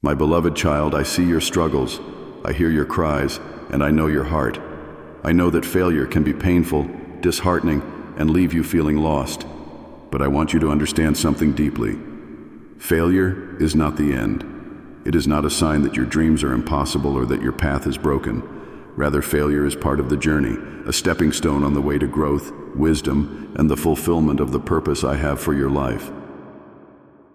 My beloved child, I see your struggles, I hear your cries, and I know your heart. I know that failure can be painful, disheartening, and leave you feeling lost. But I want you to understand something deeply. Failure is not the end. It is not a sign that your dreams are impossible or that your path is broken. Rather, failure is part of the journey, a stepping stone on the way to growth, wisdom, and the fulfillment of the purpose I have for your life.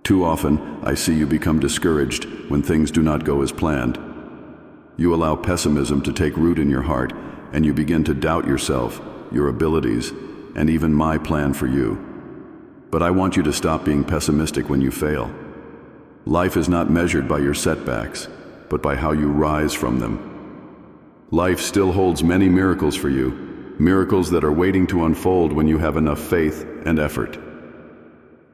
Too often, I see you become discouraged when things do not go as planned. You allow pessimism to take root in your heart, and you begin to doubt yourself, your abilities, and even my plan for you. But I want you to stop being pessimistic when you fail. Life is not measured by your setbacks, but by how you rise from them. Life still holds many miracles for you, miracles that are waiting to unfold when you have enough faith and effort.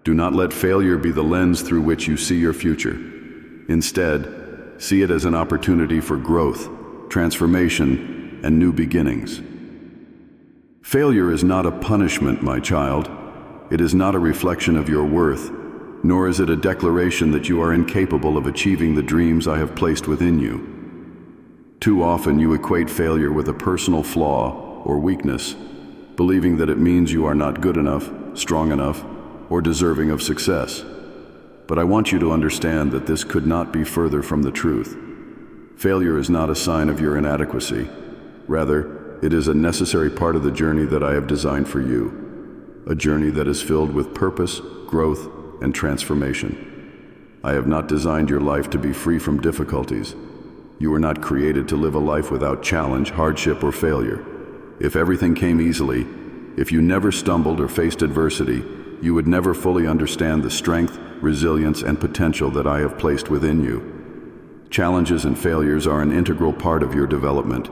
Do not let failure be the lens through which you see your future. Instead, see it as an opportunity for growth, transformation, and new beginnings. Failure is not a punishment, my child. It is not a reflection of your worth, nor is it a declaration that you are incapable of achieving the dreams I have placed within you. Too often you equate failure with a personal flaw or weakness, believing that it means you are not good enough, strong enough, or deserving of success. But I want you to understand that this could not be further from the truth. Failure is not a sign of your inadequacy. Rather, it is a necessary part of the journey that I have designed for you, a journey that is filled with purpose, growth, and transformation. I have not designed your life to be free from difficulties. You were not created to live a life without challenge, hardship, or failure. If everything came easily, if you never stumbled or faced adversity, you would never fully understand the strength, resilience, and potential that I have placed within you. Challenges and failures are an integral part of your development.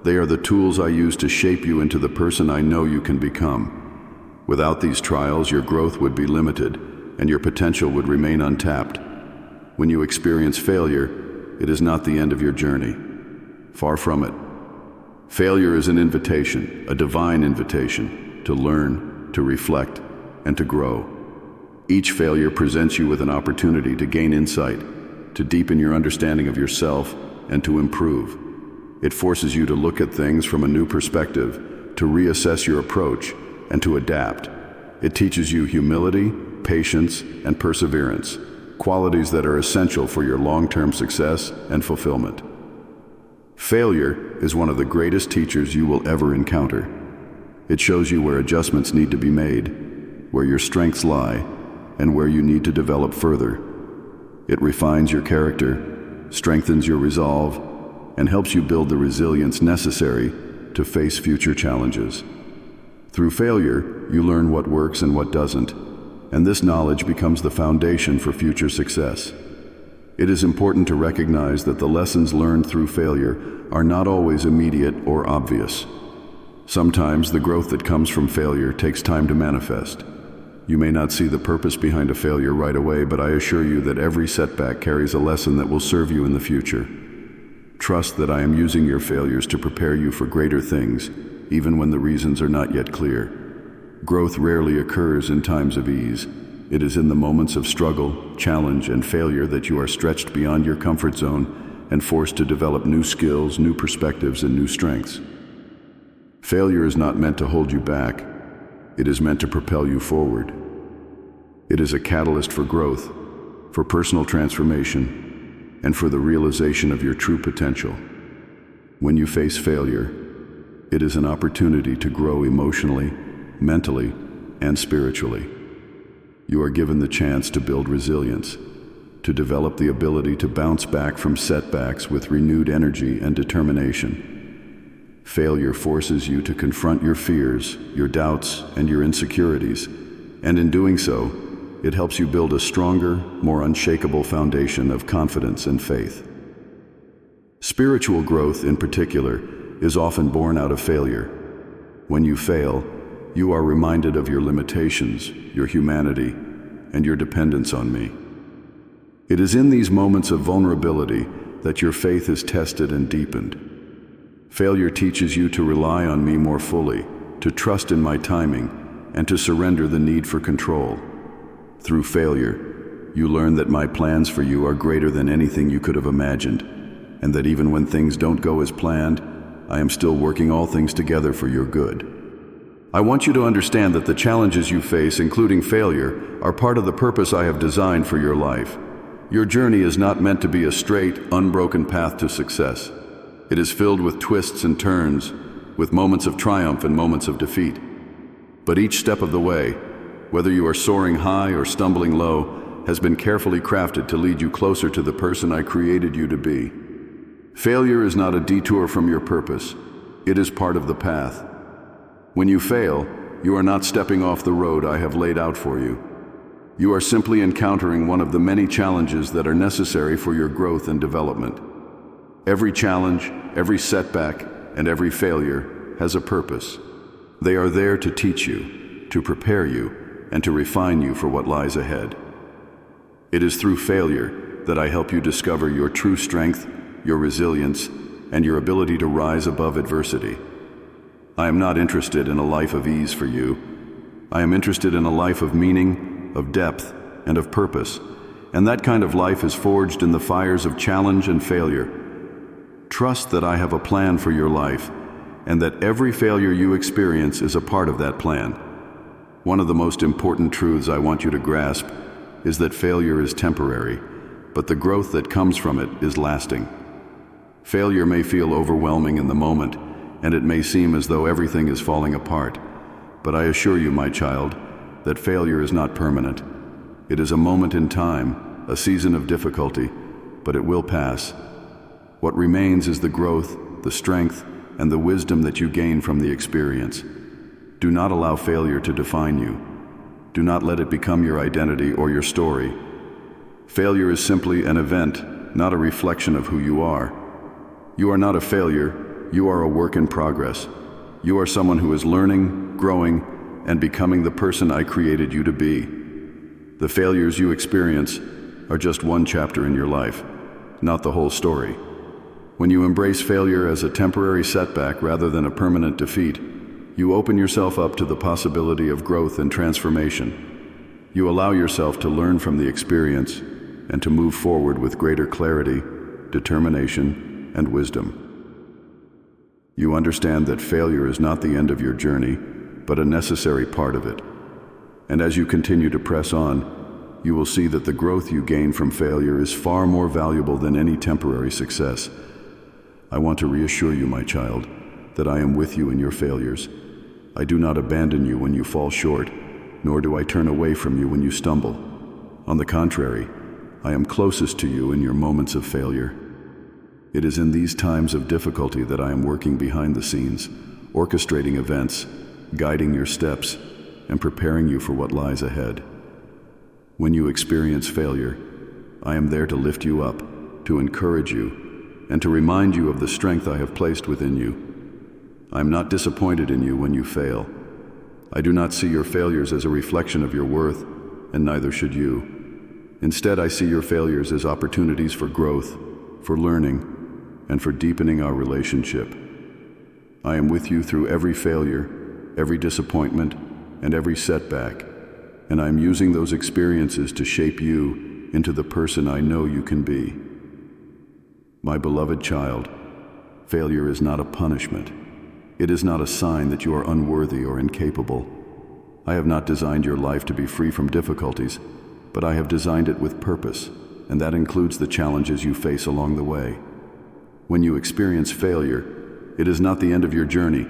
They are the tools I use to shape you into the person I know you can become. Without these trials, your growth would be limited, and your potential would remain untapped. When you experience failure, it is not the end of your journey. Far from it. Failure is an invitation, a divine invitation, to learn, to reflect, and to grow. Each failure presents you with an opportunity to gain insight, to deepen your understanding of yourself, and to improve. It forces you to look at things from a new perspective, to reassess your approach, and to adapt. It teaches you humility, patience, and perseverance, qualities that are essential for your long-term success and fulfillment. Failure is one of the greatest teachers you will ever encounter. It shows you where adjustments need to be made, where your strengths lie, and where you need to develop further. It refines your character, strengthens your resolve, and helps you build the resilience necessary to face future challenges. Through failure, you learn what works and what doesn't, and this knowledge becomes the foundation for future success. It is important to recognize that the lessons learned through failure are not always immediate or obvious. Sometimes the growth that comes from failure takes time to manifest. You may not see the purpose behind a failure right away, but I assure you that every setback carries a lesson that will serve you in the future. Trust that I am using your failures to prepare you for greater things, even when the reasons are not yet clear. Growth rarely occurs in times of ease. It is in the moments of struggle, challenge, and failure that you are stretched beyond your comfort zone and forced to develop new skills, new perspectives, and new strengths. Failure is not meant to hold you back. It is meant to propel you forward. It is a catalyst for growth, for personal transformation, and for the realization of your true potential. When you face failure, it is an opportunity to grow emotionally, mentally, and spiritually. You are given the chance to build resilience, to develop the ability to bounce back from setbacks with renewed energy and determination. Failure forces you to confront your fears, your doubts, and your insecurities, and in doing so, it helps you build a stronger, more unshakable foundation of confidence and faith. Spiritual growth, in particular, is often born out of failure. When you fail, you are reminded of your limitations, your humanity, and your dependence on me. It is in these moments of vulnerability that your faith is tested and deepened. Failure teaches you to rely on me more fully, to trust in my timing, and to surrender the need for control. Through failure, you learn that my plans for you are greater than anything you could have imagined, and that even when things don't go as planned, I am still working all things together for your good. I want you to understand that the challenges you face, including failure, are part of the purpose I have designed for your life. Your journey is not meant to be a straight, unbroken path to success. It is filled with twists and turns, with moments of triumph and moments of defeat. But each step of the way, whether you are soaring high or stumbling low, has been carefully crafted to lead you closer to the person I created you to be. Failure is not a detour from your purpose. It is part of the path. When you fail, you are not stepping off the road I have laid out for you. You are simply encountering one of the many challenges that are necessary for your growth and development. Every challenge, every setback, and every failure has a purpose. They are there to teach you, to prepare you, and to refine you for what lies ahead. It is through failure that I help you discover your true strength, your resilience, and your ability to rise above adversity. I am not interested in a life of ease for you. I am interested in a life of meaning, of depth, and of purpose, and that kind of life is forged in the fires of challenge and failure. Trust that I have a plan for your life, and that every failure you experience is a part of that plan. One of the most important truths I want you to grasp is that failure is temporary, but the growth that comes from it is lasting. Failure may feel overwhelming in the moment, and it may seem as though everything is falling apart. But I assure you, my child, that failure is not permanent. It is a moment in time, a season of difficulty, but it will pass. What remains is the growth, the strength, and the wisdom that you gain from the experience. Do not allow failure to define you. Do not let it become your identity or your story. Failure is simply an event, not a reflection of who you are. You are not a failure. You are a work in progress. You are someone who is learning, growing, and becoming the person I created you to be. The failures you experience are just one chapter in your life, not the whole story. When you embrace failure as a temporary setback rather than a permanent defeat, you open yourself up to the possibility of growth and transformation. You allow yourself to learn from the experience and to move forward with greater clarity, determination, and wisdom. You understand that failure is not the end of your journey, but a necessary part of it. And as you continue to press on, you will see that the growth you gain from failure is far more valuable than any temporary success. I want to reassure you, my child, that I am with you in your failures. I do not abandon you when you fall short, nor do I turn away from you when you stumble. On the contrary, I am closest to you in your moments of failure. It is in these times of difficulty that I am working behind the scenes, orchestrating events, guiding your steps, and preparing you for what lies ahead. When you experience failure, I am there to lift you up, to encourage you, and to remind you of the strength I have placed within you. I am not disappointed in you when you fail. I do not see your failures as a reflection of your worth, and neither should you. Instead, I see your failures as opportunities for growth, for learning, and for deepening our relationship. I am with you through every failure, every disappointment, and every setback, and I am using those experiences to shape you into the person I know you can be. My beloved child, failure is not a punishment. It is not a sign that you are unworthy or incapable. I have not designed your life to be free from difficulties, but I have designed it with purpose, and that includes the challenges you face along the way. When you experience failure, it is not the end of your journey.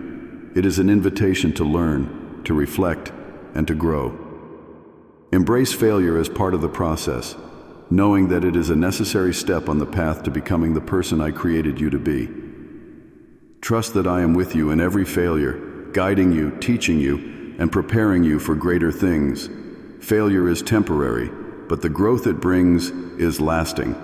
It is an invitation to learn, to reflect, and to grow. Embrace failure as part of the process, knowing that it is a necessary step on the path to becoming the person I created you to be. Trust that I am with you in every failure, guiding you, teaching you, and preparing you for greater things. Failure is temporary, but the growth it brings is lasting.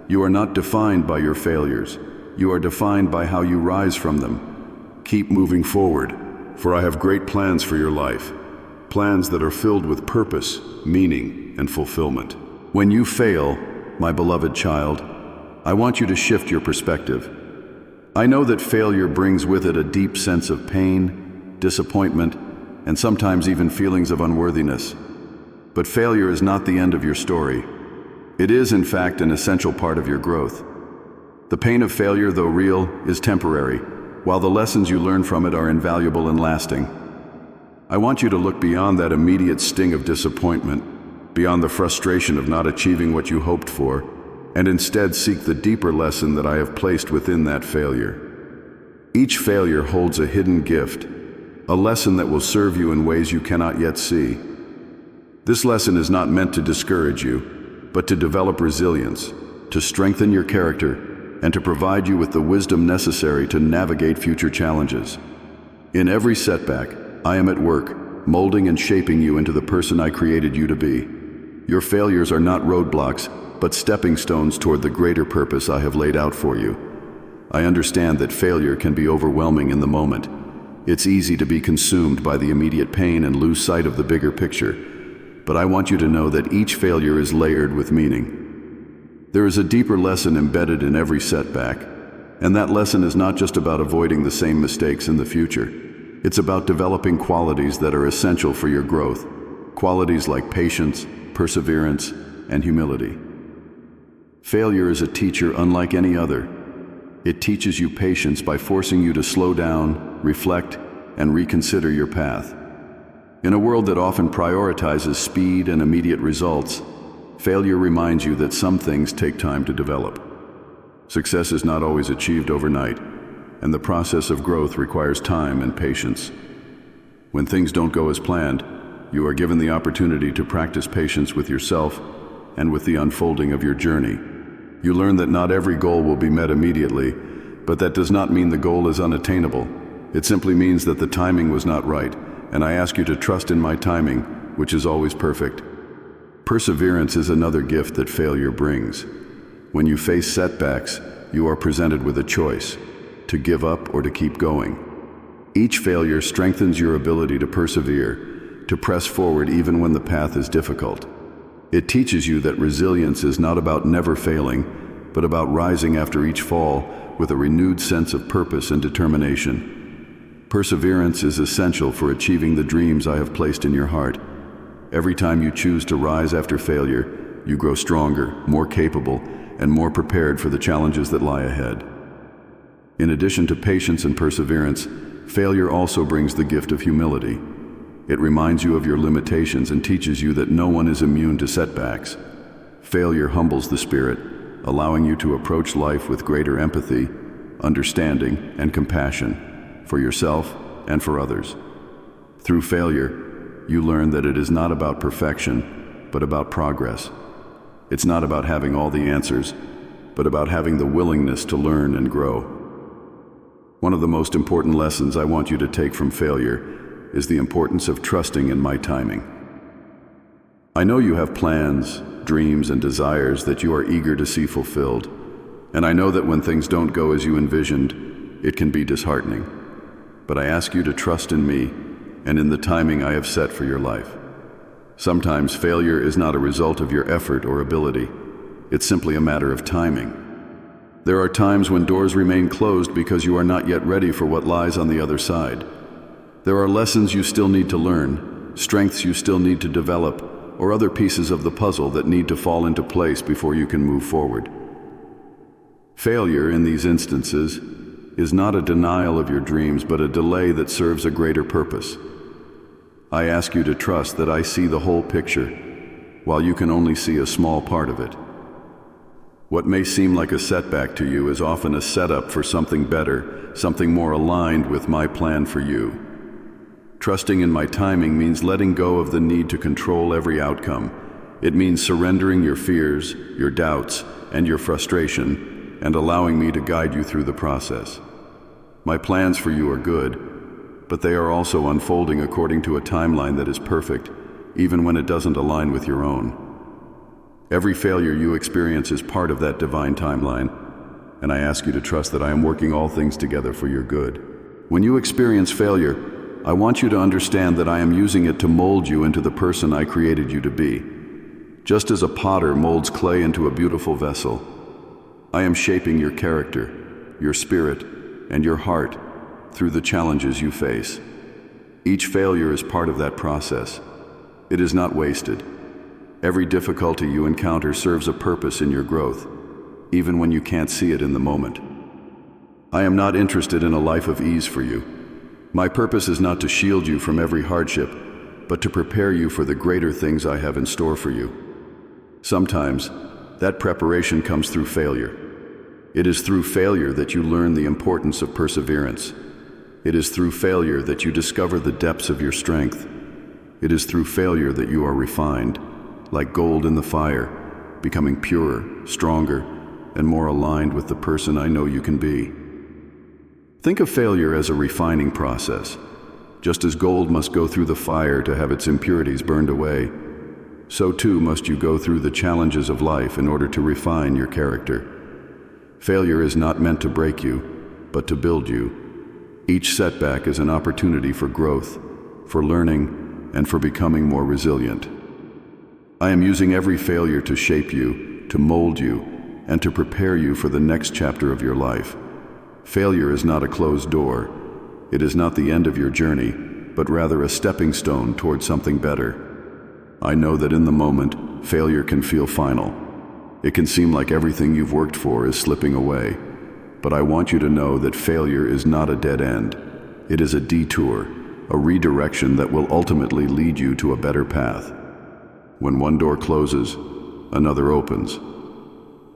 You are not defined by your failures. You are defined by how you rise from them. Keep moving forward, for I have great plans for your life. Plans that are filled with purpose, meaning, and fulfillment. When you fail, my beloved child, I want you to shift your perspective. I know that failure brings with it a deep sense of pain, disappointment, and sometimes even feelings of unworthiness. But failure is not the end of your story. It is, in fact, an essential part of your growth. The pain of failure, though real, is temporary, while the lessons you learn from it are invaluable and lasting. I want you to look beyond that immediate sting of disappointment, beyond the frustration of not achieving what you hoped for, and instead seek the deeper lesson that I have placed within that failure. Each failure holds a hidden gift, a lesson that will serve you in ways you cannot yet see. This lesson is not meant to discourage you, but to develop resilience, to strengthen your character, and to provide you with the wisdom necessary to navigate future challenges. In every setback, I am at work, molding and shaping you into the person I created you to be. Your failures are not roadblocks, but stepping stones toward the greater purpose I have laid out for you. I understand that failure can be overwhelming in the moment. It's easy to be consumed by the immediate pain and lose sight of the bigger picture. But I want you to know that each failure is layered with meaning. There is a deeper lesson embedded in every setback, and that lesson is not just about avoiding the same mistakes in the future. It's about developing qualities that are essential for your growth, qualities like patience, perseverance, and humility. Failure is a teacher unlike any other. It teaches you patience by forcing you to slow down, reflect, and reconsider your path. In a world that often prioritizes speed and immediate results, failure reminds you that some things take time to develop. Success is not always achieved overnight, and the process of growth requires time and patience. When things don't go as planned, you are given the opportunity to practice patience with yourself and with the unfolding of your journey. You learn that not every goal will be met immediately, but that does not mean the goal is unattainable. It simply means that the timing was not right, and I ask you to trust in my timing, which is always perfect. Perseverance is another gift that failure brings. When you face setbacks, you are presented with a choice, to give up or to keep going. Each failure strengthens your ability to persevere, to press forward even when the path is difficult. It teaches you that resilience is not about never failing, but about rising after each fall with a renewed sense of purpose and determination. Perseverance is essential for achieving the dreams I have placed in your heart. Every time you choose to rise after failure, you grow stronger, more capable, and more prepared for the challenges that lie ahead. In addition to patience and perseverance, failure also brings the gift of humility. It reminds you of your limitations and teaches you that no one is immune to setbacks. Failure humbles the spirit, allowing you to approach life with greater empathy, understanding, and compassion for yourself and for others. Through failure, you learn that it is not about perfection, but about progress. It's not about having all the answers, but about having the willingness to learn and grow. One of the most important lessons I want you to take from failure is the importance of trusting in my timing. I know you have plans, dreams, and desires that you are eager to see fulfilled, and I know that when things don't go as you envisioned, it can be disheartening. But I ask you to trust in me and in the timing I have set for your life. Sometimes failure is not a result of your effort or ability. It's simply a matter of timing. There are times when doors remain closed because you are not yet ready for what lies on the other side. There are lessons you still need to learn, strengths you still need to develop, or other pieces of the puzzle that need to fall into place before you can move forward. Failure in these instances is not a denial of your dreams, but a delay that serves a greater purpose. I ask you to trust that I see the whole picture, while you can only see a small part of it. What may seem like a setback to you is often a setup for something better, something more aligned with my plan for you. Trusting in my timing means letting go of the need to control every outcome. It means surrendering your fears, your doubts, and your frustration, and allowing me to guide you through the process. My plans for you are good, but they are also unfolding according to a timeline that is perfect, even when it doesn't align with your own. Every failure you experience is part of that divine timeline, and I ask you to trust that I am working all things together for your good. When you experience failure, I want you to understand that I am using it to mold you into the person I created you to be. Just as a potter molds clay into a beautiful vessel, I am shaping your character, your spirit, and your heart through the challenges you face. Each failure is part of that process. It is not wasted. Every difficulty you encounter serves a purpose in your growth, even when you can't see it in the moment. I am not interested in a life of ease for you. My purpose is not to shield you from every hardship, but to prepare you for the greater things I have in store for you. Sometimes, that preparation comes through failure. It is through failure that you learn the importance of perseverance. It is through failure that you discover the depths of your strength. It is through failure that you are refined, like gold in the fire, becoming purer, stronger, and more aligned with the person I know you can be. Think of failure as a refining process. Just as gold must go through the fire to have its impurities burned away, so too must you go through the challenges of life in order to refine your character. Failure is not meant to break you, but to build you. Each setback is an opportunity for growth, for learning, and for becoming more resilient. I am using every failure to shape you, to mold you, and to prepare you for the next chapter of your life. Failure is not a closed door. It is not the end of your journey, but rather a stepping stone toward something better. I know that in the moment, failure can feel final. It can seem like everything you've worked for is slipping away. But I want you to know that failure is not a dead end. It is a detour, a redirection that will ultimately lead you to a better path. When one door closes, another opens.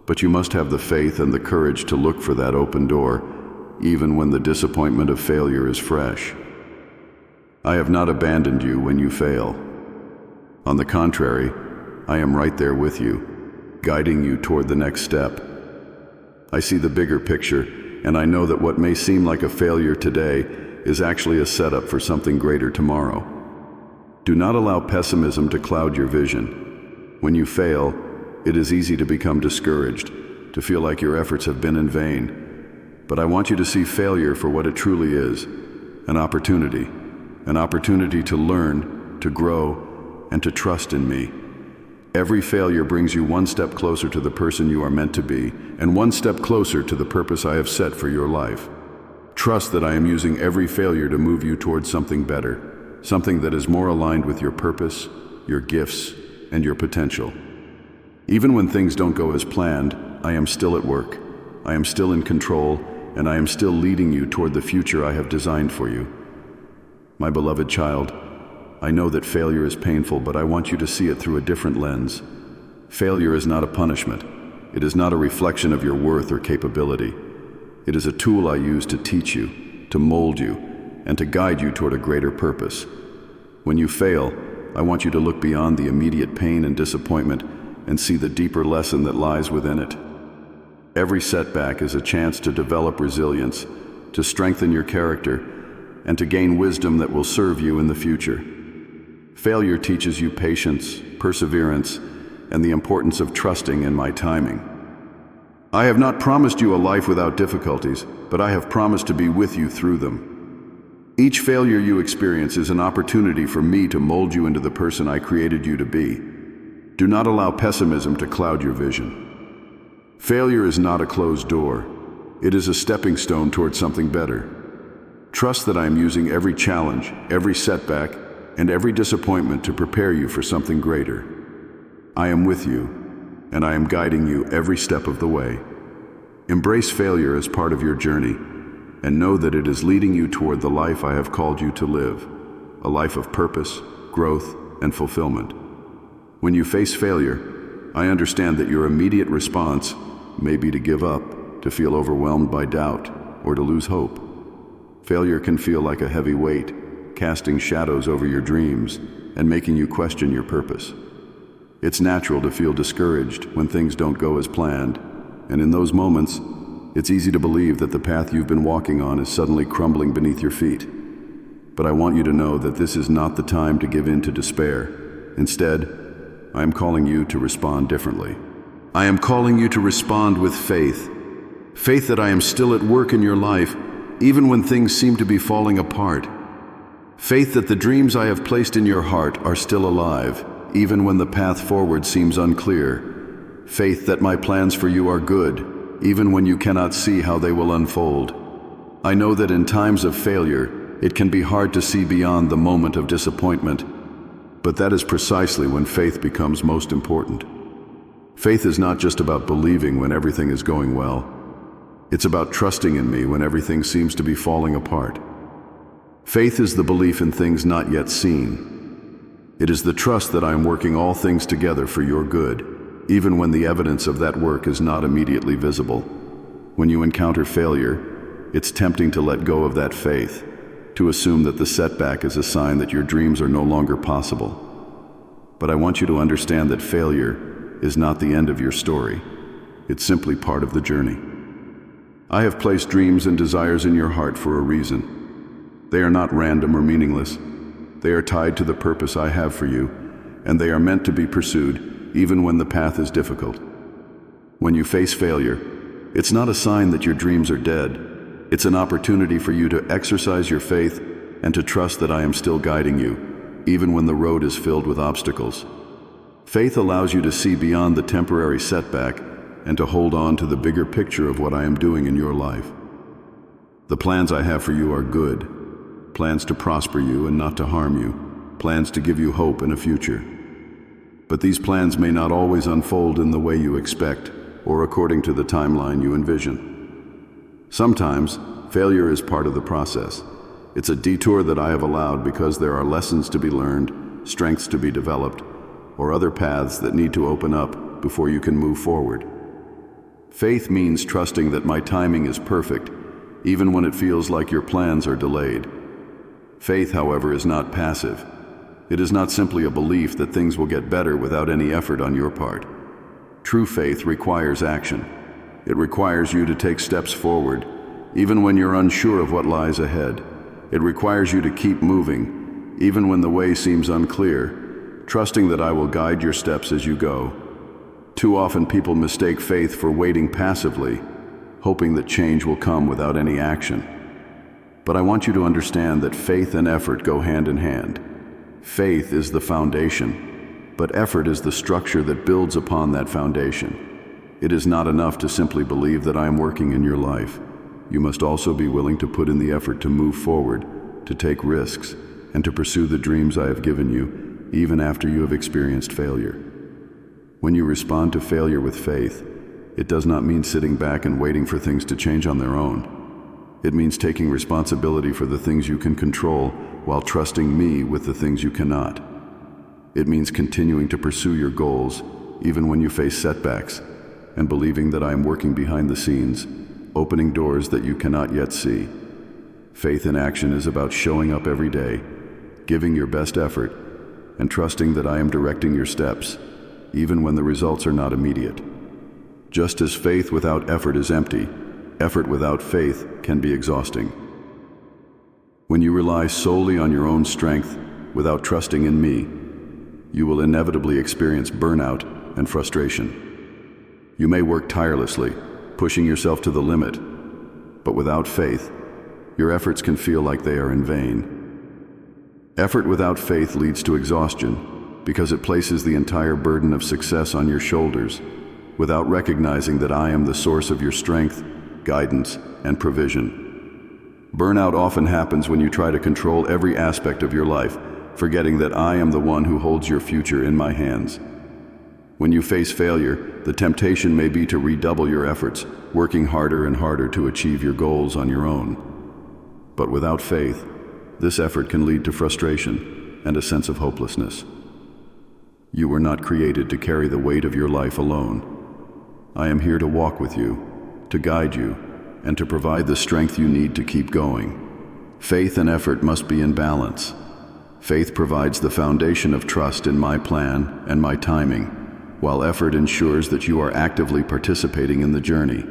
But you must have the faith and the courage to look for that open door, even when the disappointment of failure is fresh. I have not abandoned you when you fail. On the contrary, I am right there with you, guiding you toward the next step. I see the bigger picture, and I know that what may seem like a failure today is actually a setup for something greater tomorrow. Do not allow pessimism to cloud your vision. When you fail, it is easy to become discouraged, to feel like your efforts have been in vain. But I want you to see failure for what it truly is, an opportunity to learn, to grow, and to trust in me. Every failure brings you one step closer to the person you are meant to be, and one step closer to the purpose I have set for your life. Trust that I am using every failure to move you towards something better, something that is more aligned with your purpose, your gifts, and your potential. Even when things don't go as planned, I am still at work. I am still in control, and I am still leading you toward the future I have designed for you. My beloved child, I know that failure is painful, but I want you to see it through a different lens. Failure is not a punishment. It is not a reflection of your worth or capability. It is a tool I use to teach you, to mold you, and to guide you toward a greater purpose. When you fail, I want you to look beyond the immediate pain and disappointment and see the deeper lesson that lies within it. Every setback is a chance to develop resilience, to strengthen your character, and to gain wisdom that will serve you in the future. Failure teaches you patience, perseverance, and the importance of trusting in my timing. I have not promised you a life without difficulties, but I have promised to be with you through them. Each failure you experience is an opportunity for me to mold you into the person I created you to be. Do not allow pessimism to cloud your vision. Failure is not a closed door. It is a stepping stone towards something better. Trust that I am using every challenge, every setback, and every disappointment to prepare you for something greater. I am with you, and I am guiding you every step of the way. Embrace failure as part of your journey, and know that it is leading you toward the life I have called you to live, a life of purpose, growth, and fulfillment. When you face failure, I understand that your immediate response may be to give up, to feel overwhelmed by doubt, or to lose hope. Failure can feel like a heavy weight, casting shadows over your dreams and making you question your purpose. It's natural to feel discouraged when things don't go as planned, and in those moments, it's easy to believe that the path you've been walking on is suddenly crumbling beneath your feet. But I want you to know that this is not the time to give in to despair. Instead, I am calling you to respond differently. I am calling you to respond with faith. Faith that I am still at work in your life, even when things seem to be falling apart. Faith that the dreams I have placed in your heart are still alive, even when the path forward seems unclear. Faith that my plans for you are good, even when you cannot see how they will unfold. I know that in times of failure, it can be hard to see beyond the moment of disappointment. But that is precisely when faith becomes most important. Faith is not just about believing when everything is going well. It's about trusting in me when everything seems to be falling apart. Faith is the belief in things not yet seen. It is the trust that I am working all things together for your good, even when the evidence of that work is not immediately visible. When you encounter failure, it's tempting to let go of that faith, to assume that the setback is a sign that your dreams are no longer possible. But I want you to understand that failure is not the end of your story. It's simply part of the journey. I have placed dreams and desires in your heart for a reason. They are not random or meaningless. They are tied to the purpose I have for you, and they are meant to be pursued even when the path is difficult. When you face failure, it's not a sign that your dreams are dead. It's an opportunity for you to exercise your faith and to trust that I am still guiding you, even when the road is filled with obstacles. Faith allows you to see beyond the temporary setback and to hold on to the bigger picture of what I am doing in your life. The plans I have for you are good. Plans to prosper you and not to harm you, plans to give you hope and a future. But these plans may not always unfold in the way you expect or according to the timeline you envision. Sometimes, failure is part of the process. It's a detour that I have allowed because there are lessons to be learned, strengths to be developed, or other paths that need to open up before you can move forward. Faith means trusting that my timing is perfect, even when it feels like your plans are delayed. Faith, however, is not passive. It is not simply a belief that things will get better without any effort on your part. True faith requires action. It requires you to take steps forward, even when you're unsure of what lies ahead. It requires you to keep moving, even when the way seems unclear, trusting that I will guide your steps as you go. Too often people mistake faith for waiting passively, hoping that change will come without any action. But I want you to understand that faith and effort go hand in hand. Faith is the foundation, but effort is the structure that builds upon that foundation. It is not enough to simply believe that I am working in your life. You must also be willing to put in the effort to move forward, to take risks, and to pursue the dreams I have given you, even after you have experienced failure. When you respond to failure with faith, it does not mean sitting back and waiting for things to change on their own. It means taking responsibility for the things you can control while trusting me with the things you cannot. It means continuing to pursue your goals even when you face setbacks and believing that I am working behind the scenes, opening doors that you cannot yet see. Faith in action is about showing up every day, giving your best effort, and trusting that I am directing your steps, even when the results are not immediate. Just as faith without effort is empty, effort without faith can be exhausting. When you rely solely on your own strength without trusting in me, you will inevitably experience burnout and frustration. You may work tirelessly, pushing yourself to the limit, but without faith, your efforts can feel like they are in vain. Effort without faith leads to exhaustion because it places the entire burden of success on your shoulders without recognizing that I am the source of your strength, guidance, and provision. Burnout often happens when you try to control every aspect of your life, forgetting that I am the one who holds your future in my hands. When you face failure, the temptation may be to redouble your efforts, working harder and harder to achieve your goals on your own. But without faith, this effort can lead to frustration and a sense of hopelessness. You were not created to carry the weight of your life alone. I am here to walk with you, to guide you, and to provide the strength you need to keep going. Faith and effort must be in balance. Faith provides the foundation of trust in my plan and my timing, while effort ensures that you are actively participating in the journey.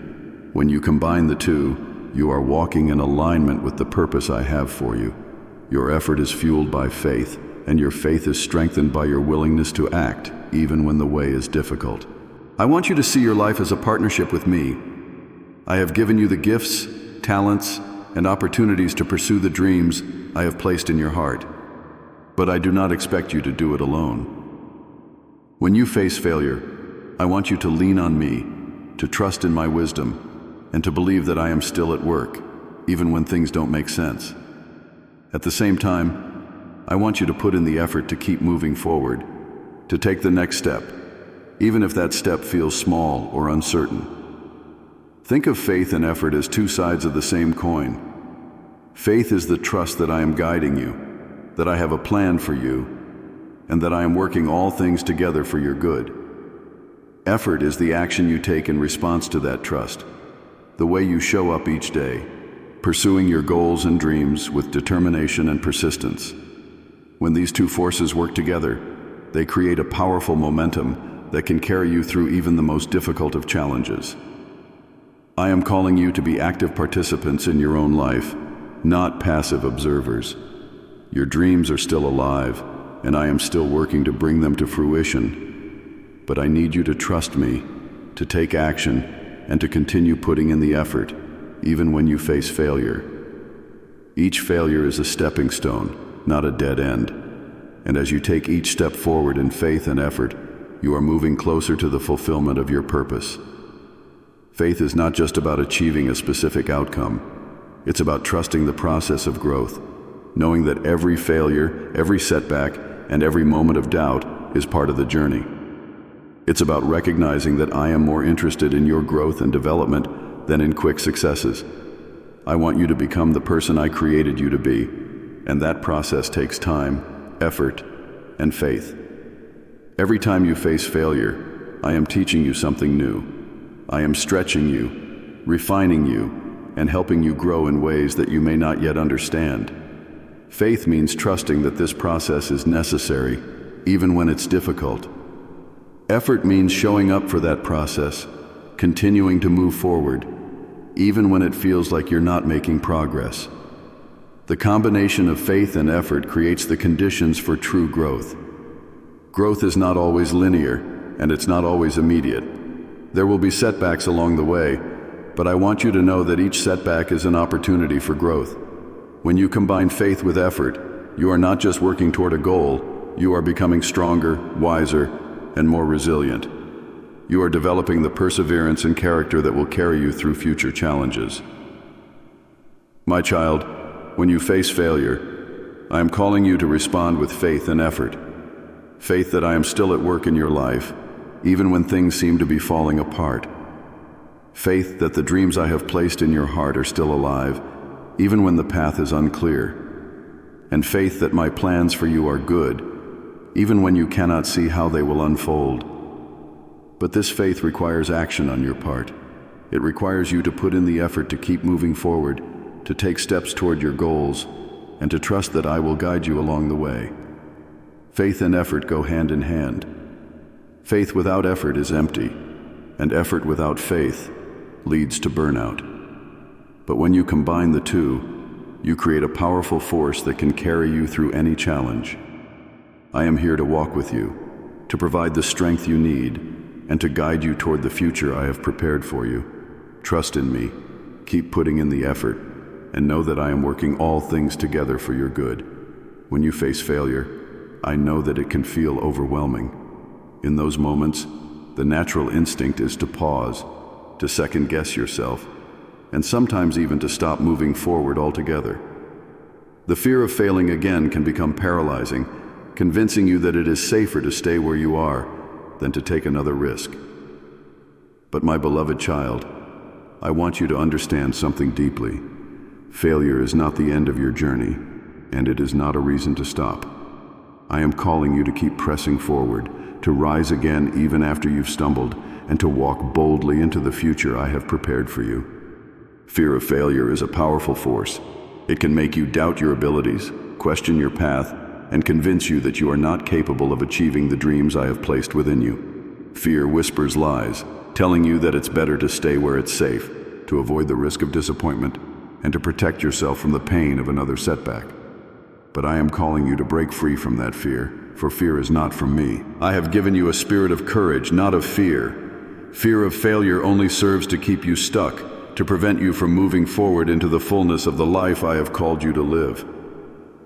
When you combine the two, you are walking in alignment with the purpose I have for you. Your effort is fueled by faith, and your faith is strengthened by your willingness to act, even when the way is difficult. I want you to see your life as a partnership with me. I have given you the gifts, talents, and opportunities to pursue the dreams I have placed in your heart. But I do not expect you to do it alone. When you face failure, I want you to lean on me, to trust in my wisdom, and to believe that I am still at work, even when things don't make sense. At the same time, I want you to put in the effort to keep moving forward, to take the next step, even if that step feels small or uncertain. Think of faith and effort as two sides of the same coin. Faith is the trust that I am guiding you, that I have a plan for you, and that I am working all things together for your good. Effort is the action you take in response to that trust, the way you show up each day, pursuing your goals and dreams with determination and persistence. When these two forces work together, they create a powerful momentum that can carry you through even the most difficult of challenges. I am calling you to be active participants in your own life, not passive observers. Your dreams are still alive, and I am still working to bring them to fruition. But I need you to trust me, to take action, and to continue putting in the effort, even when you face failure. Each failure is a stepping stone, not a dead end. And as you take each step forward in faith and effort, you are moving closer to the fulfillment of your purpose. Faith is not just about achieving a specific outcome. It's about trusting the process of growth, knowing that every failure, every setback, and every moment of doubt is part of the journey. It's about recognizing that I am more interested in your growth and development than in quick successes. I want you to become the person I created you to be, and that process takes time, effort, and faith. Every time you face failure, I am teaching you something new. I am stretching you, refining you, and helping you grow in ways that you may not yet understand. Faith means trusting that this process is necessary, even when it's difficult. Effort means showing up for that process, continuing to move forward, even when it feels like you're not making progress. The combination of faith and effort creates the conditions for true growth. Growth is not always linear, and it's not always immediate. There will be setbacks along the way, but I want you to know that each setback is an opportunity for growth. When you combine faith with effort, you are not just working toward a goal, you are becoming stronger, wiser, and more resilient. You are developing the perseverance and character that will carry you through future challenges. My child, when you face failure, I am calling you to respond with faith and effort. Faith that I am still at work in your life, even when things seem to be falling apart. Faith that the dreams I have placed in your heart are still alive, even when the path is unclear. And faith that my plans for you are good, even when you cannot see how they will unfold. But this faith requires action on your part. It requires you to put in the effort to keep moving forward, to take steps toward your goals, and to trust that I will guide you along the way. Faith and effort go hand in hand. Faith without effort is empty, and effort without faith leads to burnout. But when you combine the two, you create a powerful force that can carry you through any challenge. I am here to walk with you, to provide the strength you need, and to guide you toward the future I have prepared for you. Trust in me, keep putting in the effort, and know that I am working all things together for your good. When you face failure, I know that it can feel overwhelming. In those moments, the natural instinct is to pause, to second-guess yourself, and sometimes even to stop moving forward altogether. The fear of failing again can become paralyzing, convincing you that it is safer to stay where you are than to take another risk. But my beloved child, I want you to understand something deeply. Failure is not the end of your journey, and it is not a reason to stop. I am calling you to keep pressing forward, to rise again even after you've stumbled, and to walk boldly into the future I have prepared for you. Fear of failure is a powerful force. It can make you doubt your abilities, question your path, and convince you that you are not capable of achieving the dreams I have placed within you. Fear whispers lies, telling you that it's better to stay where it's safe, to avoid the risk of disappointment, and to protect yourself from the pain of another setback. But I am calling you to break free from that fear, for fear is not from me. I have given you a spirit of courage, not of fear. Fear of failure only serves to keep you stuck, to prevent you from moving forward into the fullness of the life I have called you to live.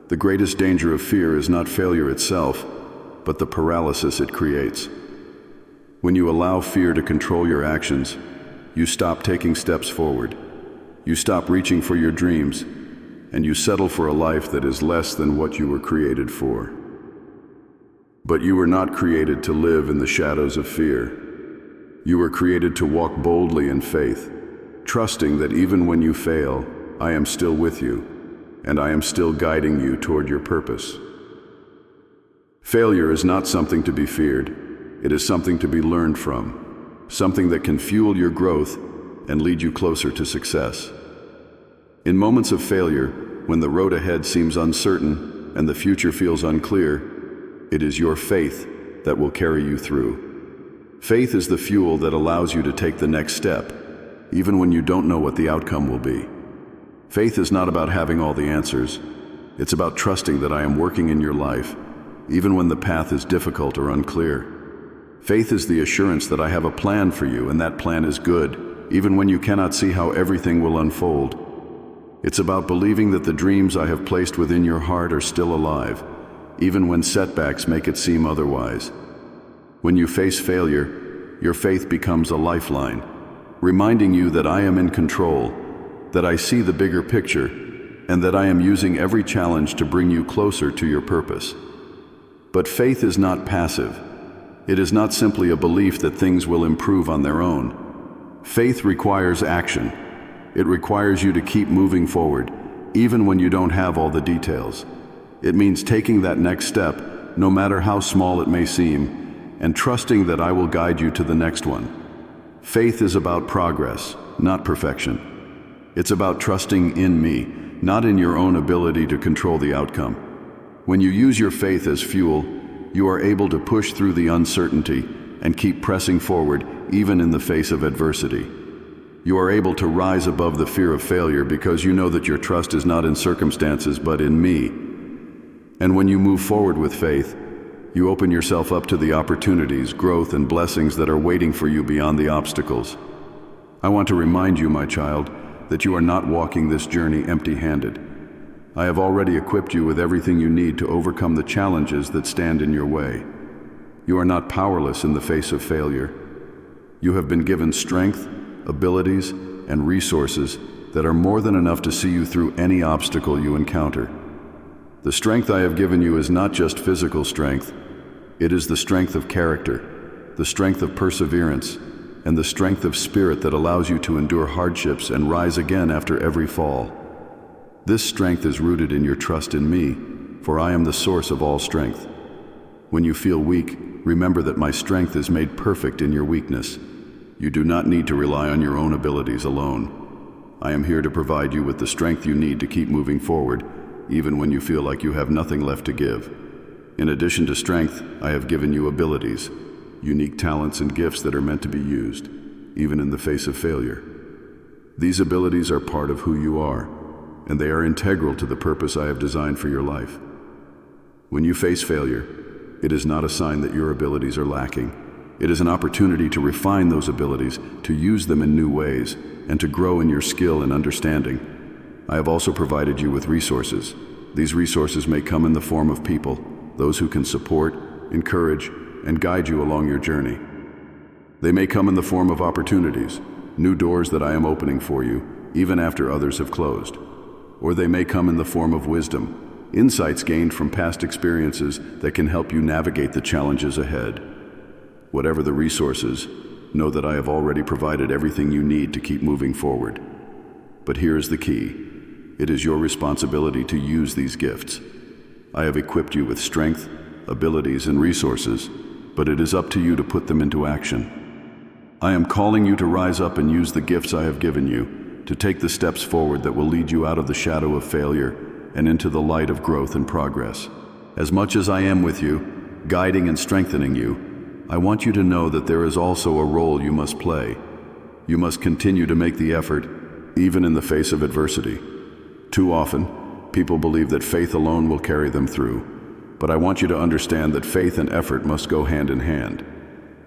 The greatest danger of fear is not failure itself, but the paralysis it creates. When you allow fear to control your actions, you stop taking steps forward. You stop reaching for your dreams, and you settle for a life that is less than what you were created for. But you were not created to live in the shadows of fear. You were created to walk boldly in faith, trusting that even when you fail, I am still with you, and I am still guiding you toward your purpose. Failure is not something to be feared. It is something to be learned from, something that can fuel your growth and lead you closer to success. In moments of failure, when the road ahead seems uncertain and the future feels unclear, it is your faith that will carry you through. Faith is the fuel that allows you to take the next step, even when you don't know what the outcome will be. Faith is not about having all the answers. It's about trusting that I am working in your life, even when the path is difficult or unclear. Faith is the assurance that I have a plan for you, and that plan is good, even when you cannot see how everything will unfold. It's about believing that the dreams I have placed within your heart are still alive, even when setbacks make it seem otherwise. When you face failure, your faith becomes a lifeline, reminding you that I am in control, that I see the bigger picture, and that I am using every challenge to bring you closer to your purpose. But faith is not passive. It is not simply a belief that things will improve on their own. Faith requires action. It requires you to keep moving forward, even when you don't have all the details. It means taking that next step, no matter how small it may seem, and trusting that I will guide you to the next one. Faith is about progress, not perfection. It's about trusting in me, not in your own ability to control the outcome. When you use your faith as fuel, you are able to push through the uncertainty and keep pressing forward, even in the face of adversity. You are able to rise above the fear of failure because you know that your trust is not in circumstances but in me. And when you move forward with faith, you open yourself up to the opportunities, growth, and blessings that are waiting for you beyond the obstacles. I want to remind you, my child, that you are not walking this journey empty-handed. I have already equipped you with everything you need to overcome the challenges that stand in your way. You are not powerless in the face of failure. You have been given strength, abilities, and resources that are more than enough to see you through any obstacle you encounter. The strength I have given you is not just physical strength. It is the strength of character, the strength of perseverance, and the strength of spirit that allows you to endure hardships and rise again after every fall. This strength is rooted in your trust in me, for I am the source of all strength. When you feel weak, remember that my strength is made perfect in your weakness. You do not need to rely on your own abilities alone. I am here to provide you with the strength you need to keep moving forward, even when you feel like you have nothing left to give. In addition to strength, I have given you abilities, unique talents and gifts that are meant to be used, even in the face of failure. These abilities are part of who you are, and they are integral to the purpose I have designed for your life. When you face failure, it is not a sign that your abilities are lacking. It is an opportunity to refine those abilities, to use them in new ways, and to grow in your skill and understanding. I have also provided you with resources. These resources may come in the form of people, those who can support, encourage, and guide you along your journey. They may come in the form of opportunities, new doors that I am opening for you, even after others have closed. Or they may come in the form of wisdom, insights gained from past experiences that can help you navigate the challenges ahead. Whatever the resources, know that I have already provided everything you need to keep moving forward. But here is the key. It is your responsibility to use these gifts. I have equipped you with strength, abilities, and resources, but it is up to you to put them into action. I am calling you to rise up and use the gifts I have given you, to take the steps forward that will lead you out of the shadow of failure and into the light of growth and progress. As much as I am with you, guiding and strengthening you, I want you to know that there is also a role you must play. You must continue to make the effort, even in the face of adversity. Too often, people believe that faith alone will carry them through, but I want you to understand that faith and effort must go hand in hand.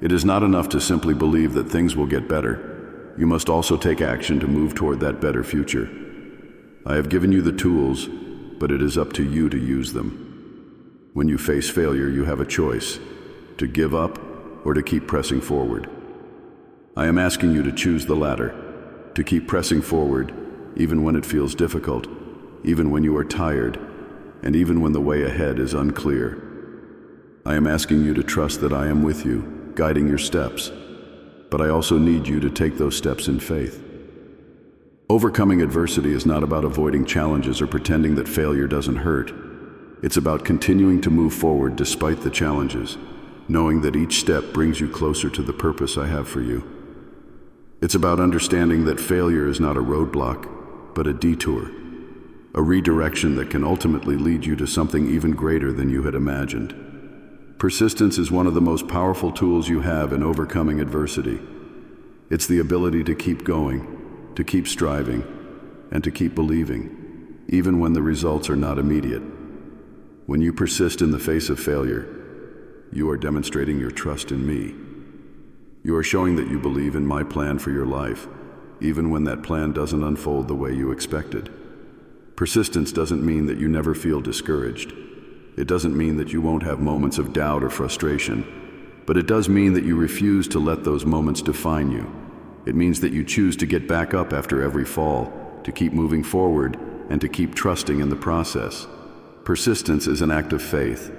It is not enough to simply believe that things will get better. You must also take action to move toward that better future. I have given you the tools, but it is up to you to use them. When you face failure, you have a choice: to give up or to keep pressing forward. I am asking you to choose the latter, to keep pressing forward even when it feels difficult, even when you are tired, and even when the way ahead is unclear. I am asking you to trust that I am with you, guiding your steps, but I also need you to take those steps in faith. Overcoming adversity is not about avoiding challenges or pretending that failure doesn't hurt. It's about continuing to move forward despite the challenges, knowing that each step brings you closer to the purpose I have for you. It's about understanding that failure is not a roadblock, but a detour, a redirection that can ultimately lead you to something even greater than you had imagined. Persistence is one of the most powerful tools you have in overcoming adversity. It's the ability to keep going, to keep striving, and to keep believing, even when the results are not immediate. When you persist in the face of failure, you are demonstrating your trust in me. You are showing that you believe in my plan for your life, even when that plan doesn't unfold the way you expected. Persistence doesn't mean that you never feel discouraged. It doesn't mean that you won't have moments of doubt or frustration, but it does mean that you refuse to let those moments define you. It means that you choose to get back up after every fall, to keep moving forward, and to keep trusting in the process. Persistence is an act of faith,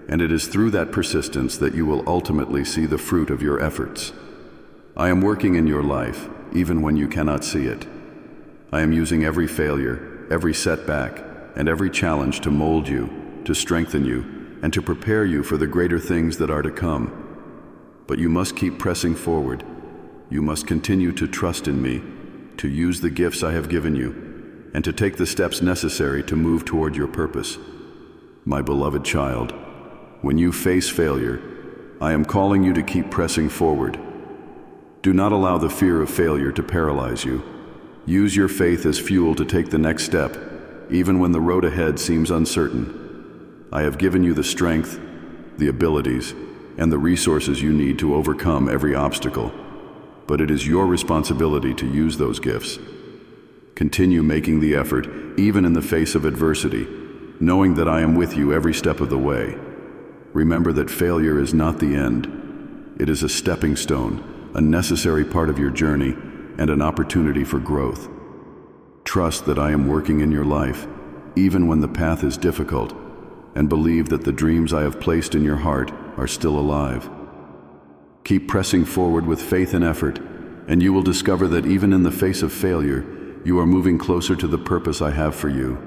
and it is through that persistence that you will ultimately see the fruit of your efforts. I am working in your life, even when you cannot see it. I am using every failure, every setback, and every challenge to mold you, to strengthen you, and to prepare you for the greater things that are to come. But you must keep pressing forward. You must continue to trust in me, to use the gifts I have given you, and to take the steps necessary to move toward your purpose. My beloved child, when you face failure, I am calling you to keep pressing forward. Do not allow the fear of failure to paralyze you. Use your faith as fuel to take the next step, even when the road ahead seems uncertain. I have given you the strength, the abilities, and the resources you need to overcome every obstacle. But it is your responsibility to use those gifts. Continue making the effort, even in the face of adversity, knowing that I am with you every step of the way. Remember that failure is not the end. It is a stepping stone, a necessary part of your journey, and an opportunity for growth. Trust that I am working in your life, even when the path is difficult, and believe that the dreams I have placed in your heart are still alive. Keep pressing forward with faith and effort, and you will discover that even in the face of failure, you are moving closer to the purpose I have for you,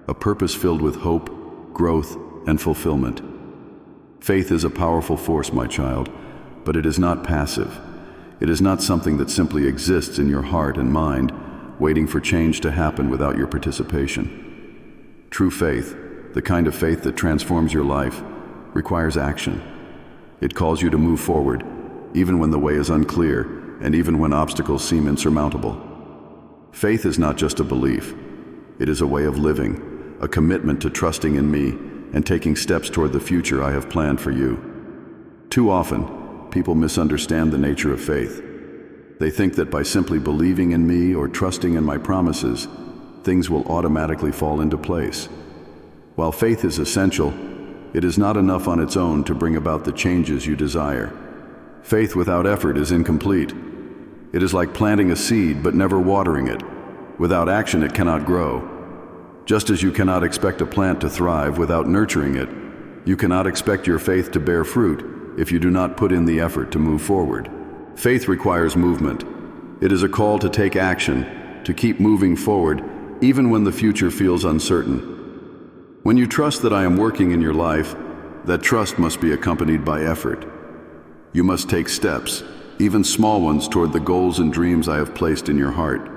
a purpose filled with hope, growth, and fulfillment. Faith is a powerful force, my child, but it is not passive. It is not something that simply exists in your heart and mind, waiting for change to happen without your participation. True faith, the kind of faith that transforms your life, requires action. It calls you to move forward, even when the way is unclear and even when obstacles seem insurmountable. Faith is not just a belief. It is a way of living, a commitment to trusting in me and taking steps toward the future I have planned for you. Too often, people misunderstand the nature of faith. They think that by simply believing in me or trusting in my promises, things will automatically fall into place. While faith is essential, it is not enough on its own to bring about the changes you desire. Faith without effort is incomplete. It is like planting a seed but never watering it. Without action, it cannot grow. Just as you cannot expect a plant to thrive without nurturing it, you cannot expect your faith to bear fruit if you do not put in the effort to move forward. Faith requires movement. It is a call to take action, to keep moving forward, even when the future feels uncertain. When you trust that I am working in your life, that trust must be accompanied by effort. You must take steps, even small ones, toward the goals and dreams I have placed in your heart.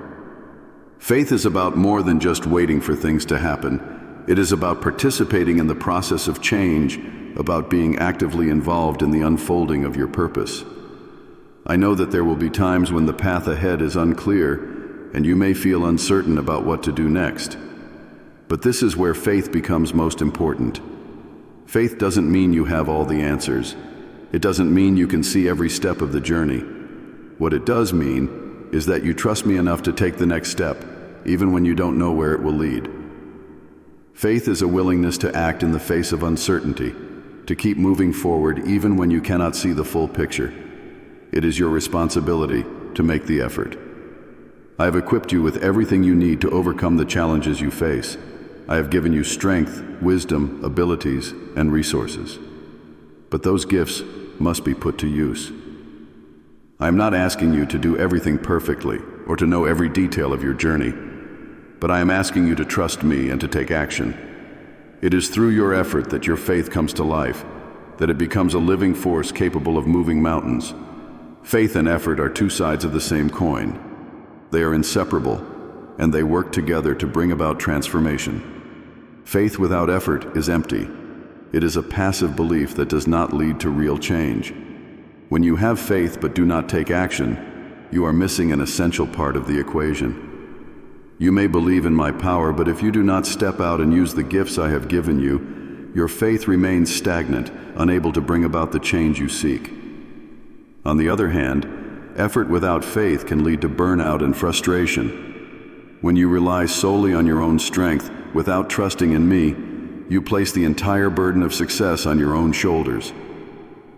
Faith is about more than just waiting for things to happen. It is about participating in the process of change, about being actively involved in the unfolding of your purpose. I know that there will be times when the path ahead is unclear, and you may feel uncertain about what to do next. But this is where faith becomes most important. Faith doesn't mean you have all the answers. It doesn't mean you can see every step of the journey. What it does mean is that you trust me enough to take the next step, even when you don't know where it will lead. Faith is a willingness to act in the face of uncertainty, to keep moving forward even when you cannot see the full picture. It is your responsibility to make the effort. I have equipped you with everything you need to overcome the challenges you face, I have given you strength, wisdom, abilities, and resources. But those gifts must be put to use. I am not asking you to do everything perfectly or to know every detail of your journey, but I am asking you to trust me and to take action. It is through your effort that your faith comes to life, that it becomes a living force capable of moving mountains. Faith and effort are two sides of the same coin. They are inseparable, and they work together to bring about transformation. Faith without effort is empty. It is a passive belief that does not lead to real change. When you have faith but do not take action, you are missing an essential part of the equation. You may believe in my power, but if you do not step out and use the gifts I have given you, your faith remains stagnant, unable to bring about the change you seek. On the other hand, effort without faith can lead to burnout and frustration. When you rely solely on your own strength, without trusting in me, you place the entire burden of success on your own shoulders.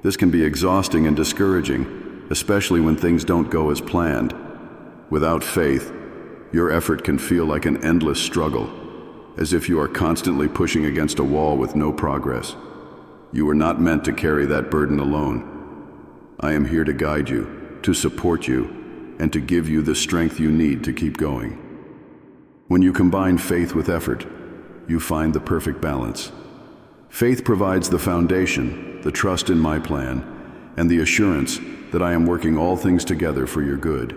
This can be exhausting and discouraging, especially when things don't go as planned. Without faith, your effort can feel like an endless struggle, as if you are constantly pushing against a wall with no progress. You are not meant to carry that burden alone. I am here to guide you, to support you, and to give you the strength you need to keep going. When you combine faith with effort, you find the perfect balance. Faith provides the foundation, the trust in my plan, and the assurance that I am working all things together for your good.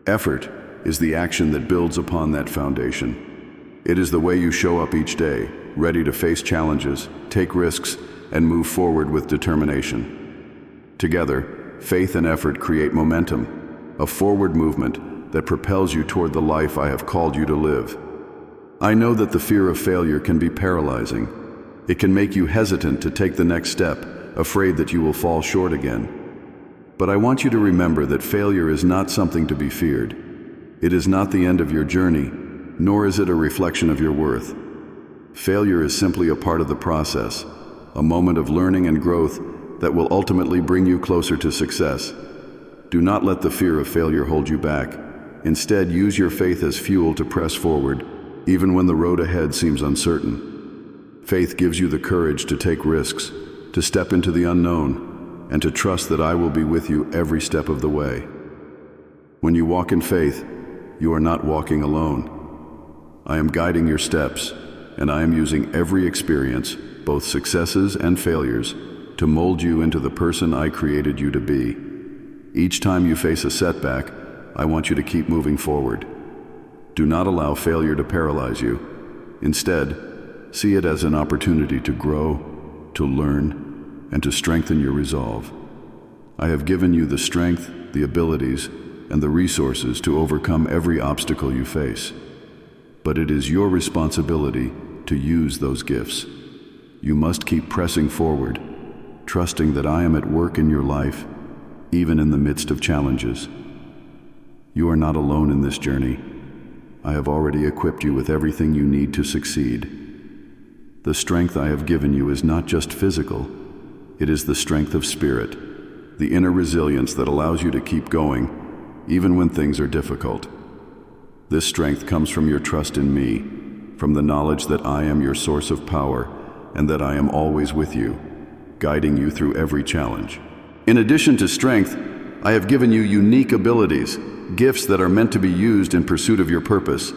Effort is the action that builds upon that foundation. It is the way you show up each day, ready to face challenges, take risks, and move forward with determination. Together, faith and effort create momentum, a forward movement that propels you toward the life I have called you to live. I know that the fear of failure can be paralyzing. It can make you hesitant to take the next step, afraid that you will fall short again. But I want you to remember that failure is not something to be feared. It is not the end of your journey, nor is it a reflection of your worth. Failure is simply a part of the process, a moment of learning and growth that will ultimately bring you closer to success. Do not let the fear of failure hold you back. Instead, use your faith as fuel to press forward, even when the road ahead seems uncertain. Faith gives you the courage to take risks, to step into the unknown, and to trust that I will be with you every step of the way. When you walk in faith, you are not walking alone. I am guiding your steps, and I am using every experience, both successes and failures, to mold you into the person I created you to be. Each time you face a setback, I want you to keep moving forward. Do not allow failure to paralyze you. Instead, see it as an opportunity to grow, to learn, and to strengthen your resolve. I have given you the strength, the abilities, and the resources to overcome every obstacle you face. But it is your responsibility to use those gifts. You must keep pressing forward, trusting that I am at work in your life, even in the midst of challenges. You are not alone in this journey. I have already equipped you with everything you need to succeed. The strength I have given you is not just physical, it is the strength of spirit, the inner resilience that allows you to keep going, even when things are difficult. This strength comes from your trust in me, from the knowledge that I am your source of power and that I am always with you, guiding you through every challenge. In addition to strength, I have given you unique abilities, gifts that are meant to be used in pursuit of your purpose.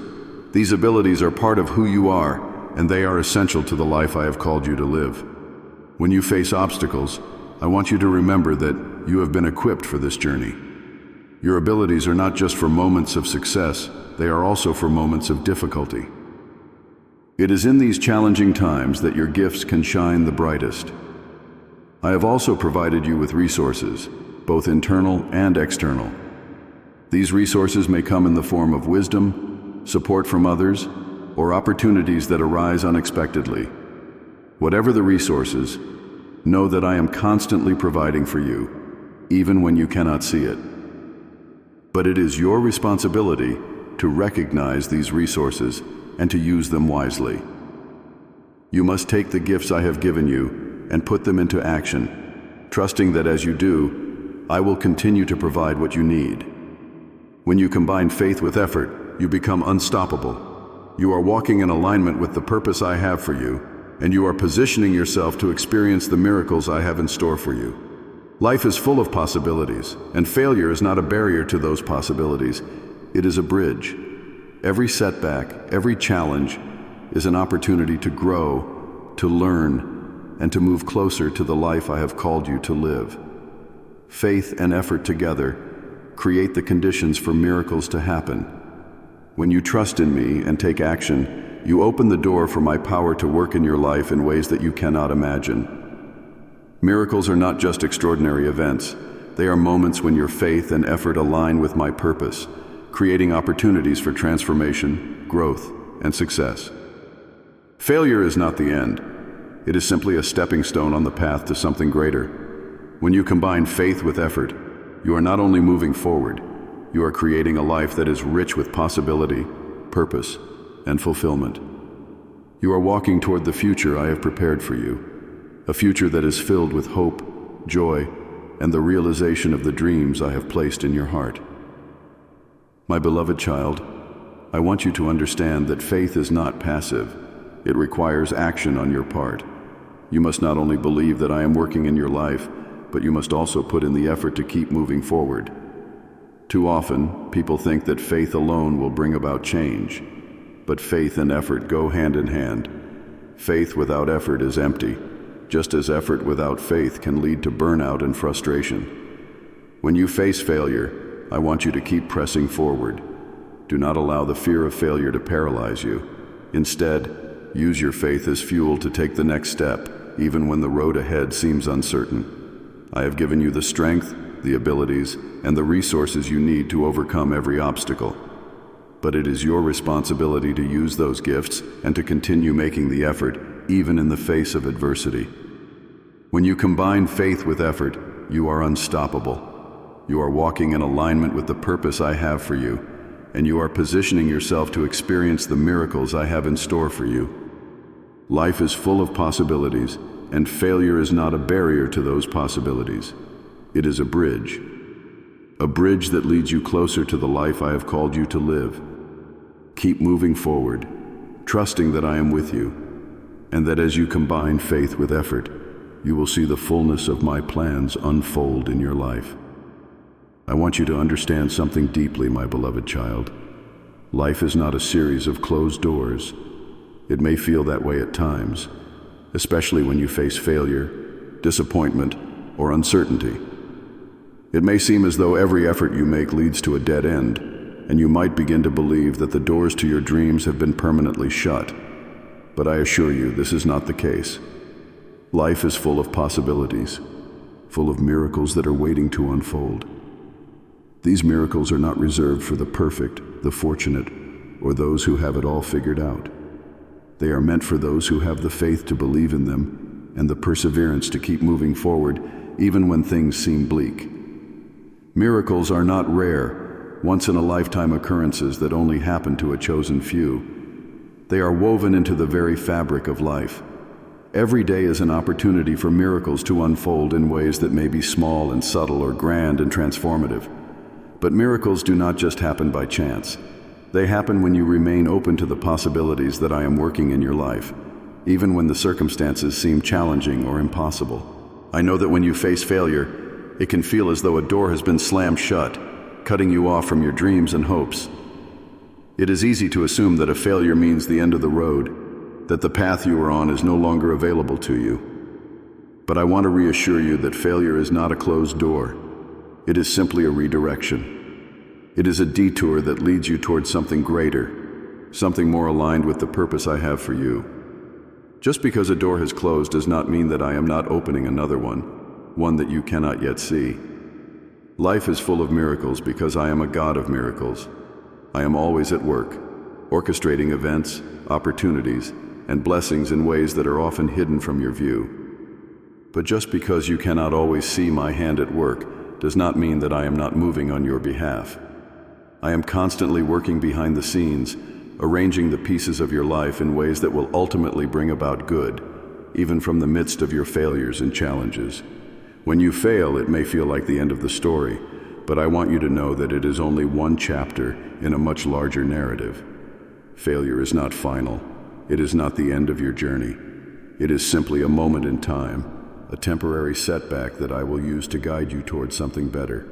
These abilities are part of who you are, and they are essential to the life I have called you to live. When you face obstacles, I want you to remember that you have been equipped for this journey. Your abilities are not just for moments of success, they are also for moments of difficulty. It is in these challenging times that your gifts can shine the brightest. I have also provided you with resources, both internal and external. These resources may come in the form of wisdom, support from others, or opportunities that arise unexpectedly. Whatever the resources, know that I am constantly providing for you, even when you cannot see it. But it is your responsibility to recognize these resources and to use them wisely. You must take the gifts I have given you and put them into action, trusting that as you do, I will continue to provide what you need. When you combine faith with effort, you become unstoppable. You are walking in alignment with the purpose I have for you, and you are positioning yourself to experience the miracles I have in store for you. Life is full of possibilities, and failure is not a barrier to those possibilities. It is a bridge. Every setback, every challenge is an opportunity to grow, to learn, and to move closer to the life I have called you to live. Faith and effort together create the conditions for miracles to happen. When you trust in me and take action, you open the door for my power to work in your life in ways that you cannot imagine. Miracles are not just extraordinary events. They are moments when your faith and effort align with my purpose, creating opportunities for transformation, growth, and success. Failure is not the end. It is simply a stepping stone on the path to something greater. When you combine faith with effort, you are not only moving forward, you are creating a life that is rich with possibility, purpose, and fulfillment. You are walking toward the future I have prepared for you, a future that is filled with hope, joy, and the realization of the dreams I have placed in your heart. My beloved child, I want you to understand that faith is not passive. It requires action on your part. You must not only believe that I am working in your life, but you must also put in the effort to keep moving forward. Too often, people think that faith alone will bring about change, but faith and effort go hand in hand. Faith without effort is empty, just as effort without faith can lead to burnout and frustration. When you face failure, I want you to keep pressing forward. Do not allow the fear of failure to paralyze you. Instead, use your faith as fuel to take the next step, even when the road ahead seems uncertain. I have given you the strength, the abilities, and the resources you need to overcome every obstacle. But it is your responsibility to use those gifts and to continue making the effort, even in the face of adversity. When you combine faith with effort, you are unstoppable. You are walking in alignment with the purpose I have for you, and you are positioning yourself to experience the miracles I have in store for you. Life is full of possibilities, and failure is not a barrier to those possibilities. It is a bridge that leads you closer to the life I have called you to live. Keep moving forward, trusting that I am with you, and that as you combine faith with effort, you will see the fullness of my plans unfold in your life. I want you to understand something deeply, my beloved child. Life is not a series of closed doors. It may feel that way at times, especially when you face failure, disappointment, or uncertainty. It may seem as though every effort you make leads to a dead end, and you might begin to believe that the doors to your dreams have been permanently shut. But I assure you, this is not the case. Life is full of possibilities, full of miracles that are waiting to unfold. These miracles are not reserved for the perfect, the fortunate, or those who have it all figured out. They are meant for those who have the faith to believe in them and the perseverance to keep moving forward even when things seem bleak. Miracles are not rare, once-in-a-lifetime occurrences that only happen to a chosen few. They are woven into the very fabric of life. Every day is an opportunity for miracles to unfold in ways that may be small and subtle or grand and transformative. But miracles do not just happen by chance. They happen when you remain open to the possibilities that I am working in your life, even when the circumstances seem challenging or impossible. I know that when you face failure, it can feel as though a door has been slammed shut, cutting you off from your dreams and hopes. It is easy to assume that a failure means the end of the road, that the path you are on is no longer available to you. But I want to reassure you that failure is not a closed door. It is simply a redirection. It is a detour that leads you towards something greater, something more aligned with the purpose I have for you. Just because a door has closed does not mean that I am not opening another one that you cannot yet see. Life is full of miracles because I am a God of miracles. I am always at work, orchestrating events, opportunities, and blessings in ways that are often hidden from your view. But just because you cannot always see my hand at work does not mean that I am not moving on your behalf. I am constantly working behind the scenes, arranging the pieces of your life in ways that will ultimately bring about good, even from the midst of your failures and challenges. When you fail, it may feel like the end of the story, but I want you to know that it is only one chapter in a much larger narrative. Failure is not final. It is not the end of your journey. It is simply a moment in time, a temporary setback that I will use to guide you towards something better.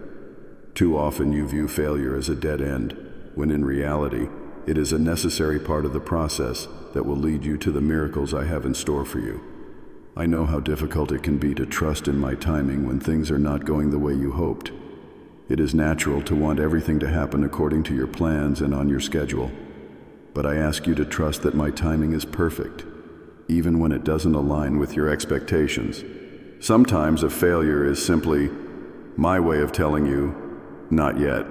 Too often you view failure as a dead end, when in reality, it is a necessary part of the process that will lead you to the miracles I have in store for you. I know how difficult it can be to trust in my timing when things are not going the way you hoped. It is natural to want everything to happen according to your plans and on your schedule. But I ask you to trust that my timing is perfect, even when it doesn't align with your expectations. Sometimes a failure is simply my way of telling you, not yet.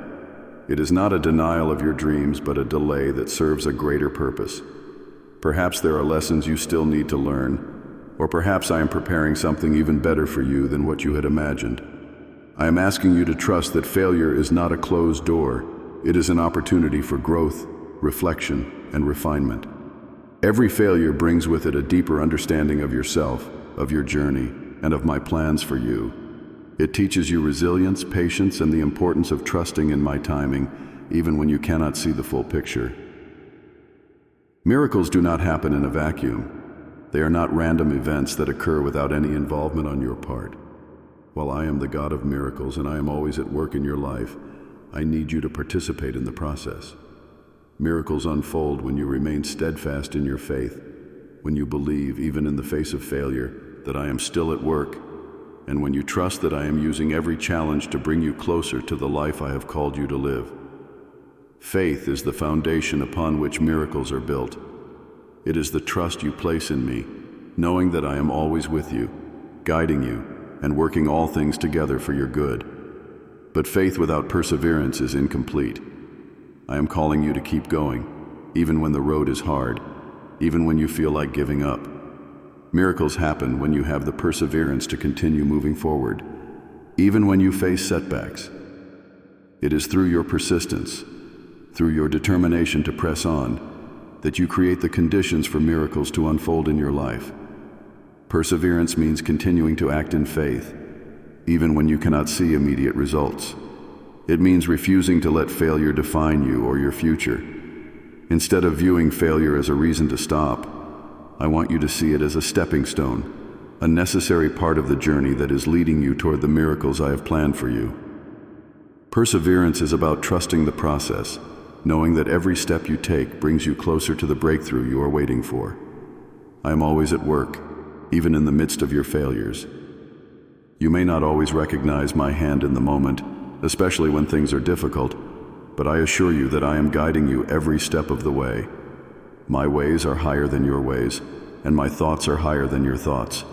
It is not a denial of your dreams, but a delay that serves a greater purpose. Perhaps there are lessons you still need to learn, or perhaps I am preparing something even better for you than what you had imagined. I am asking you to trust that failure is not a closed door. It is an opportunity for growth, reflection, and refinement. Every failure brings with it a deeper understanding of yourself, of your journey, and of my plans for you. It teaches you resilience, patience, and the importance of trusting in my timing, even when you cannot see the full picture. Miracles do not happen in a vacuum. They are not random events that occur without any involvement on your part. While I am the God of miracles and I am always at work in your life, I need you to participate in the process. Miracles unfold when you remain steadfast in your faith, when you believe, even in the face of failure, that I am still at work, and when you trust that I am using every challenge to bring you closer to the life I have called you to live. Faith is the foundation upon which miracles are built. It is the trust you place in me, knowing that I am always with you, guiding you, and working all things together for your good. But faith without perseverance is incomplete. I am calling you to keep going, even when the road is hard, even when you feel like giving up. Miracles happen when you have the perseverance to continue moving forward, even when you face setbacks. It is through your persistence, through your determination to press on, that you create the conditions for miracles to unfold in your life. Perseverance means continuing to act in faith, even when you cannot see immediate results. It means refusing to let failure define you or your future. Instead of viewing failure as a reason to stop, I want you to see it as a stepping stone, a necessary part of the journey that is leading you toward the miracles I have planned for you. Perseverance is about trusting the process, knowing that every step you take brings you closer to the breakthrough you are waiting for. I am always at work, even in the midst of your failures. You may not always recognize my hand in the moment, especially when things are difficult, but I assure you that I am guiding you every step of the way. My ways are higher than your ways, and my thoughts are higher than your thoughts.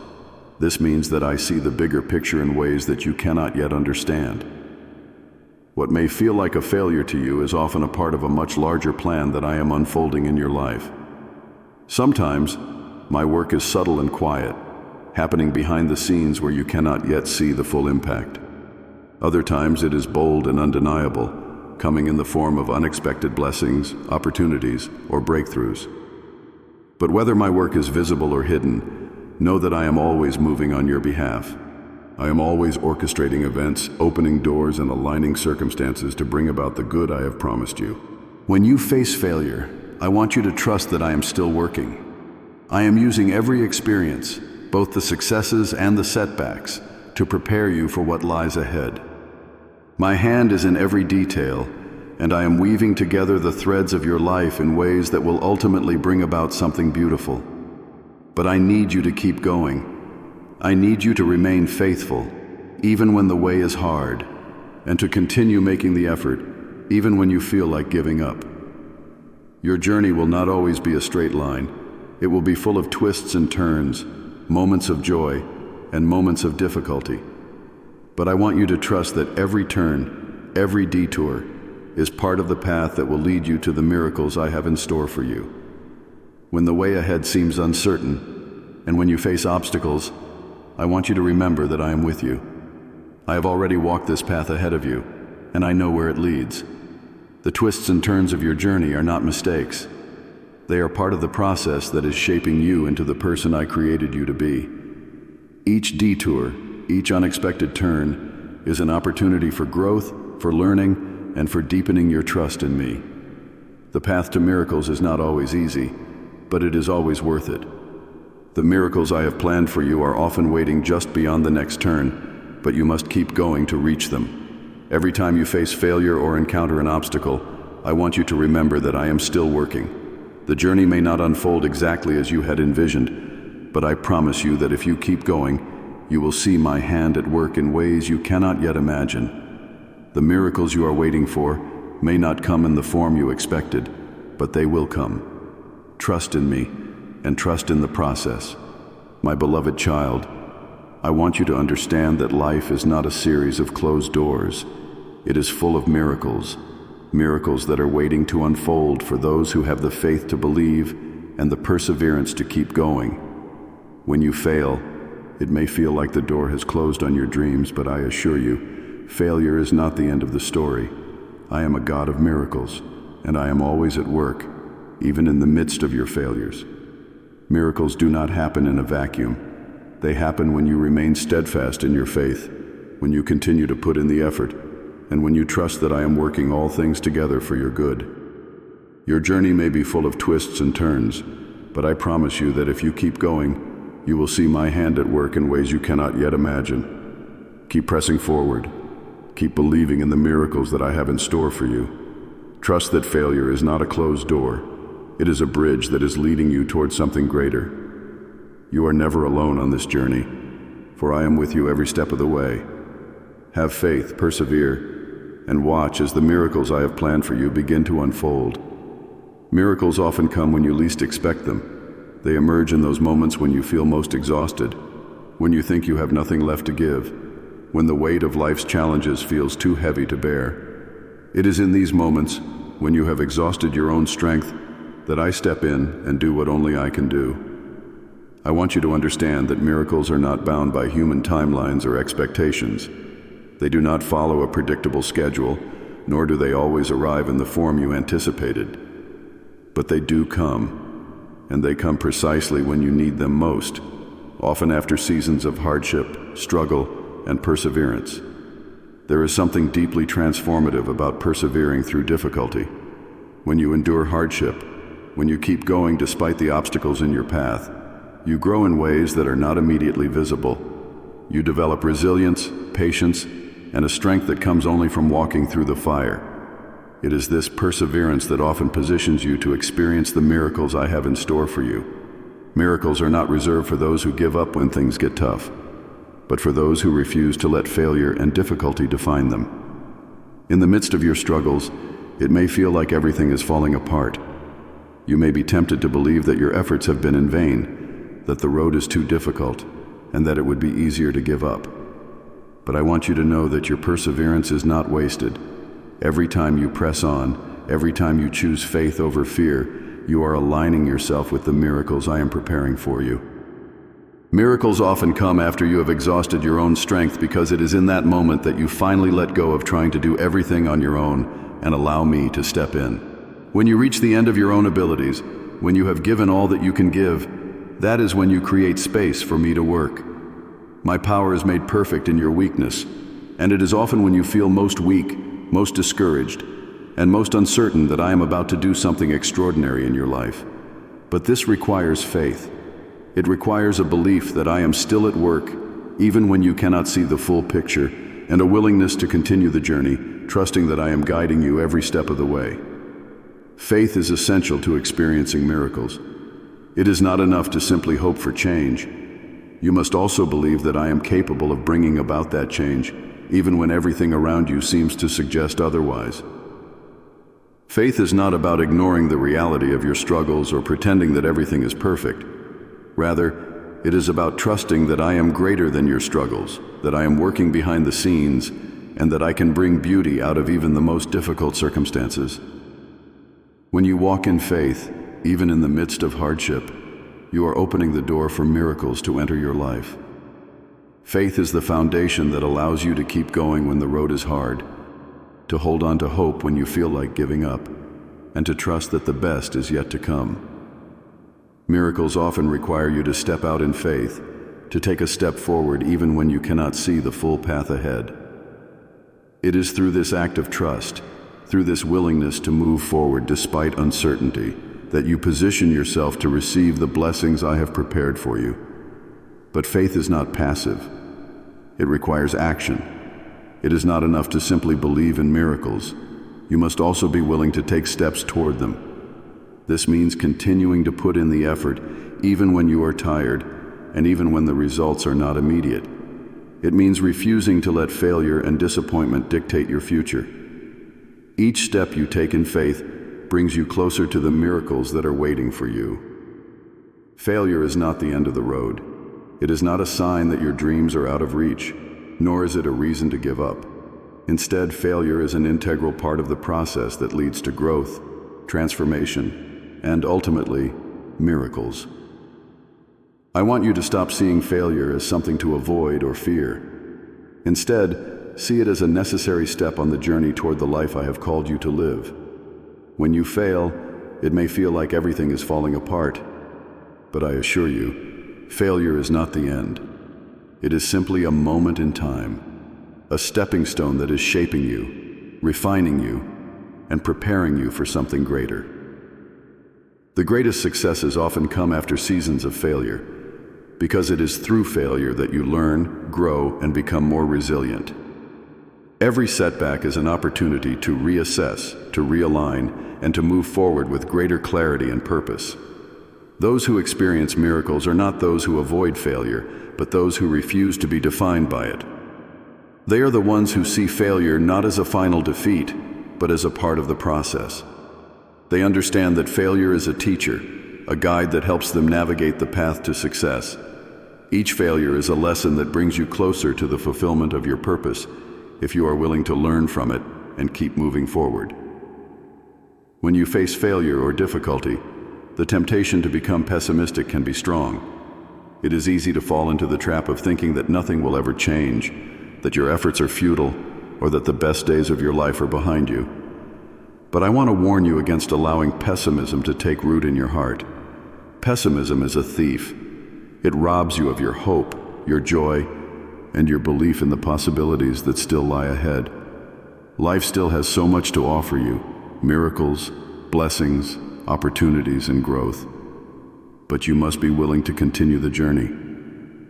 This means that I see the bigger picture in ways that you cannot yet understand. What may feel like a failure to you is often a part of a much larger plan that I am unfolding in your life. Sometimes, my work is subtle and quiet, happening behind the scenes where you cannot yet see the full impact. Other times it is bold and undeniable, coming in the form of unexpected blessings, opportunities, or breakthroughs. But whether my work is visible or hidden, know that I am always moving on your behalf. I am always orchestrating events, opening doors, and aligning circumstances to bring about the good I have promised you. When you face failure, I want you to trust that I am still working. I am using every experience, both the successes and the setbacks, to prepare you for what lies ahead. My hand is in every detail, and I am weaving together the threads of your life in ways that will ultimately bring about something beautiful. But I need you to keep going. I need you to remain faithful, even when the way is hard, and to continue making the effort, even when you feel like giving up. Your journey will not always be a straight line. It will be full of twists and turns, moments of joy, and moments of difficulty. But I want you to trust that every turn, every detour, is part of the path that will lead you to the miracles I have in store for you. When the way ahead seems uncertain, and when you face obstacles, I want you to remember that I am with you. I have already walked this path ahead of you, and I know where it leads. The twists and turns of your journey are not mistakes. They are part of the process that is shaping you into the person I created you to be. Each detour, each unexpected turn, is an opportunity for growth, for learning, and for deepening your trust in me. The path to miracles is not always easy, but it is always worth it. The miracles I have planned for you are often waiting just beyond the next turn, but you must keep going to reach them. Every time you face failure or encounter an obstacle, I want you to remember that I am still working. The journey may not unfold exactly as you had envisioned, but I promise you that if you keep going, you will see my hand at work in ways you cannot yet imagine. The miracles you are waiting for may not come in the form you expected, but they will come. Trust in me, and trust in the process. My beloved child, I want you to understand that life is not a series of closed doors. It is full of miracles, miracles that are waiting to unfold for those who have the faith to believe and the perseverance to keep going. When you fail, it may feel like the door has closed on your dreams, but I assure you, failure is not the end of the story. I am a God of miracles, and I am always at work, even in the midst of your failures. Miracles do not happen in a vacuum. They happen when you remain steadfast in your faith, when you continue to put in the effort, and when you trust that I am working all things together for your good. Your journey may be full of twists and turns, but I promise you that if you keep going, you will see my hand at work in ways you cannot yet imagine. Keep pressing forward. Keep believing in the miracles that I have in store for you. Trust that failure is not a closed door. It is a bridge that is leading you towards something greater. You are never alone on this journey, for I am with you every step of the way. Have faith, persevere, and watch as the miracles I have planned for you begin to unfold. Miracles often come when you least expect them. They emerge in those moments when you feel most exhausted, when you think you have nothing left to give, when the weight of life's challenges feels too heavy to bear. It is in these moments, when you have exhausted your own strength, that I step in and do what only I can do. I want you to understand that miracles are not bound by human timelines or expectations. They do not follow a predictable schedule, nor do they always arrive in the form you anticipated. But they do come, and they come precisely when you need them most, often after seasons of hardship, struggle, and perseverance. There is something deeply transformative about persevering through difficulty. When you endure hardship, when you keep going despite the obstacles in your path, you grow in ways that are not immediately visible. You develop resilience, patience, and a strength that comes only from walking through the fire. It is this perseverance that often positions you to experience the miracles I have in store for you. Miracles are not reserved for those who give up when things get tough, but for those who refuse to let failure and difficulty define them. In the midst of your struggles, it may feel like everything is falling apart. You may be tempted to believe that your efforts have been in vain, that the road is too difficult, and that it would be easier to give up. But I want you to know that your perseverance is not wasted. Every time you press on, every time you choose faith over fear, you are aligning yourself with the miracles I am preparing for you. Miracles often come after you have exhausted your own strength, because it is in that moment that you finally let go of trying to do everything on your own and allow me to step in. When you reach the end of your own abilities, when you have given all that you can give, that is when you create space for me to work. My power is made perfect in your weakness, and it is often when you feel most weak, most discouraged, and most uncertain that I am about to do something extraordinary in your life. But this requires faith. It requires a belief that I am still at work, even when you cannot see the full picture, and a willingness to continue the journey, trusting that I am guiding you every step of the way. Faith is essential to experiencing miracles. It is not enough to simply hope for change. You must also believe that I am capable of bringing about that change, even when everything around you seems to suggest otherwise. Faith is not about ignoring the reality of your struggles or pretending that everything is perfect. Rather, it is about trusting that I am greater than your struggles, that I am working behind the scenes, and that I can bring beauty out of even the most difficult circumstances. When you walk in faith, even in the midst of hardship, you are opening the door for miracles to enter your life. Faith is the foundation that allows you to keep going when the road is hard, to hold on to hope when you feel like giving up, and to trust that the best is yet to come. Miracles often require you to step out in faith, to take a step forward even when you cannot see the full path ahead. It is through this act of trust, through this willingness to move forward despite uncertainty, that you position yourself to receive the blessings I have prepared for you. But faith is not passive. It requires action. It is not enough to simply believe in miracles. You must also be willing to take steps toward them. This means continuing to put in the effort even when you are tired and even when the results are not immediate. It means refusing to let failure and disappointment dictate your future. Each step you take in faith brings you closer to the miracles that are waiting for you. Failure is not the end of the road. It is not a sign that your dreams are out of reach, nor is it a reason to give up. Instead, failure is an integral part of the process that leads to growth, transformation, and ultimately, miracles. I want you to stop seeing failure as something to avoid or fear. Instead, see it as a necessary step on the journey toward the life I have called you to live. When you fail, it may feel like everything is falling apart, but I assure you, failure is not the end. It is simply a moment in time, a stepping stone that is shaping you, refining you, and preparing you for something greater. The greatest successes often come after seasons of failure, because it is through failure that you learn, grow, and become more resilient. Every setback is an opportunity to reassess, to realign, and to move forward with greater clarity and purpose. Those who experience miracles are not those who avoid failure, but those who refuse to be defined by it. They are the ones who see failure not as a final defeat, but as a part of the process. They understand that failure is a teacher, a guide that helps them navigate the path to success. Each failure is a lesson that brings you closer to the fulfillment of your purpose, if you are willing to learn from it and keep moving forward. When you face failure or difficulty, the temptation to become pessimistic can be strong. It is easy to fall into the trap of thinking that nothing will ever change, that your efforts are futile, or that the best days of your life are behind you. But I want to warn you against allowing pessimism to take root in your heart. Pessimism is a thief. It robs you of your hope, your joy, and your belief in the possibilities that still lie ahead. Life still has so much to offer you: miracles, blessings, opportunities, and growth. But you must be willing to continue the journey.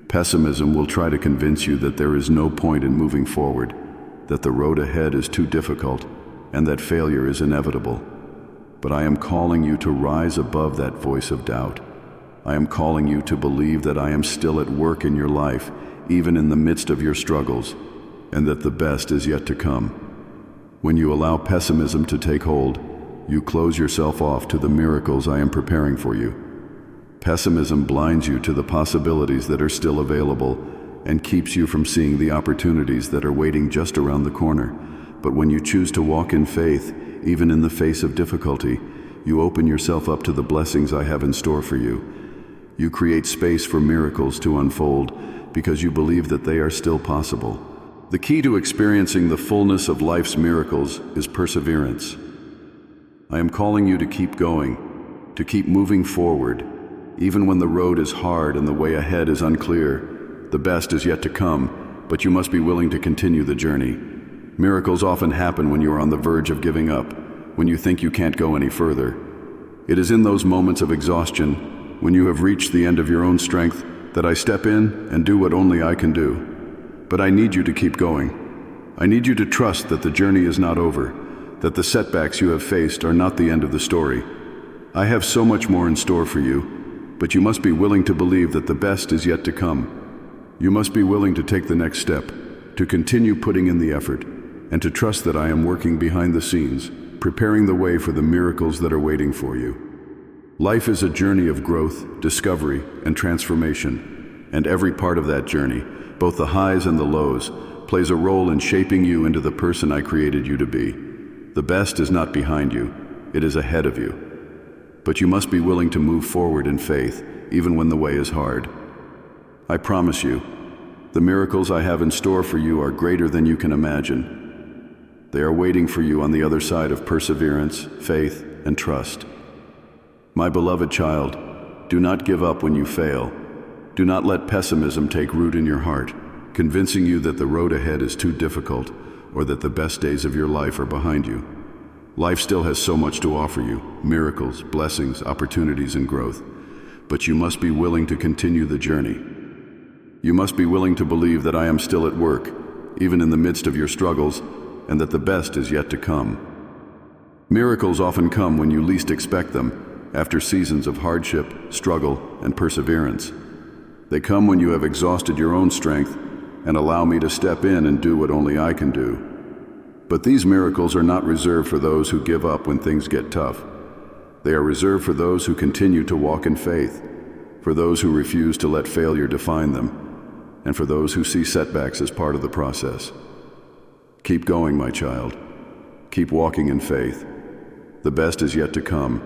Pessimism will try to convince you that there is no point in moving forward, that the road ahead is too difficult, and that failure is inevitable. But I am calling you to rise above that voice of doubt. I am calling you to believe that I am still at work in your life, even in the midst of your struggles, and that the best is yet to come. When you allow pessimism to take hold, you close yourself off to the miracles I am preparing for you. Pessimism blinds you to the possibilities that are still available and keeps you from seeing the opportunities that are waiting just around the corner. But when you choose to walk in faith, even in the face of difficulty, you open yourself up to the blessings I have in store for you. You create space for miracles to unfold because you believe that they are still possible. The key to experiencing the fullness of life's miracles is perseverance. I am calling you to keep going, to keep moving forward, even when the road is hard and the way ahead is unclear. The best is yet to come, but you must be willing to continue the journey. Miracles often happen when you are on the verge of giving up, when you think you can't go any further. It is in those moments of exhaustion, when you have reached the end of your own strength, that I step in and do what only I can do. But I need you to keep going. I need you to trust that the journey is not over, that the setbacks you have faced are not the end of the story. I have so much more in store for you, but you must be willing to believe that the best is yet to come. You must be willing to take the next step, to continue putting in the effort, and to trust that I am working behind the scenes, preparing the way for the miracles that are waiting for you. Life is a journey of growth, discovery, and transformation, and every part of that journey, both the highs and the lows, plays a role in shaping you into the person I created you to be. The best is not behind you, it is ahead of you. But you must be willing to move forward in faith, even when the way is hard. I promise you, the miracles I have in store for you are greater than you can imagine. They are waiting for you on the other side of perseverance, faith, and trust. My beloved child, do not give up when you fail. Do not let pessimism take root in your heart, convincing you that the road ahead is too difficult or that the best days of your life are behind you. Life still has so much to offer you: miracles, blessings, opportunities, and growth. But you must be willing to continue the journey. You must be willing to believe that I am still at work, even in the midst of your struggles, and that the best is yet to come. Miracles often come when you least expect them, after seasons of hardship, struggle, and perseverance. They come when you have exhausted your own strength and allow me to step in and do what only I can do. But these miracles are not reserved for those who give up when things get tough. They are reserved for those who continue to walk in faith, for those who refuse to let failure define them, and for those who see setbacks as part of the process. Keep going, my child. Keep walking in faith. The best is yet to come,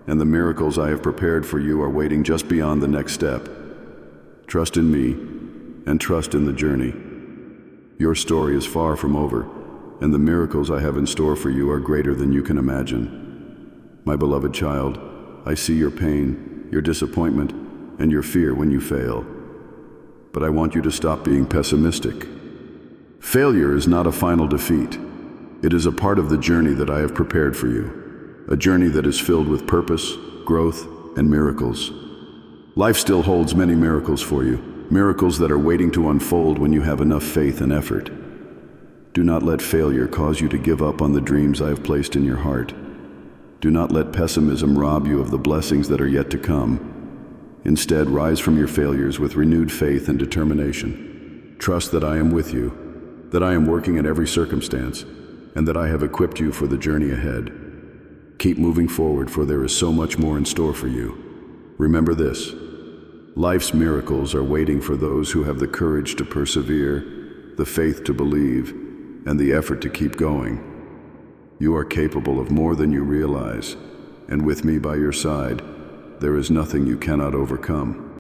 and the miracles I have prepared for you are waiting just beyond the next step. Trust in me, and trust in the journey. Your story is far from over, and the miracles I have in store for you are greater than you can imagine. My beloved child, I see your pain, your disappointment, and your fear when you fail. But I want you to stop being pessimistic. Failure is not a final defeat. It is a part of the journey that I have prepared for you, a journey that is filled with purpose, growth, and miracles. Life still holds many miracles for you, miracles that are waiting to unfold when you have enough faith and effort. Do not let failure cause you to give up on the dreams I have placed in your heart. Do not let pessimism rob you of the blessings that are yet to come. Instead, rise from your failures with renewed faith and determination. Trust that I am with you, that I am working in every circumstance, and that I have equipped you for the journey ahead. Keep moving forward, for there is so much more in store for you. Remember this: life's miracles are waiting for those who have the courage to persevere, the faith to believe, and the effort to keep going. You are capable of more than you realize, and with me by your side, there is nothing you cannot overcome.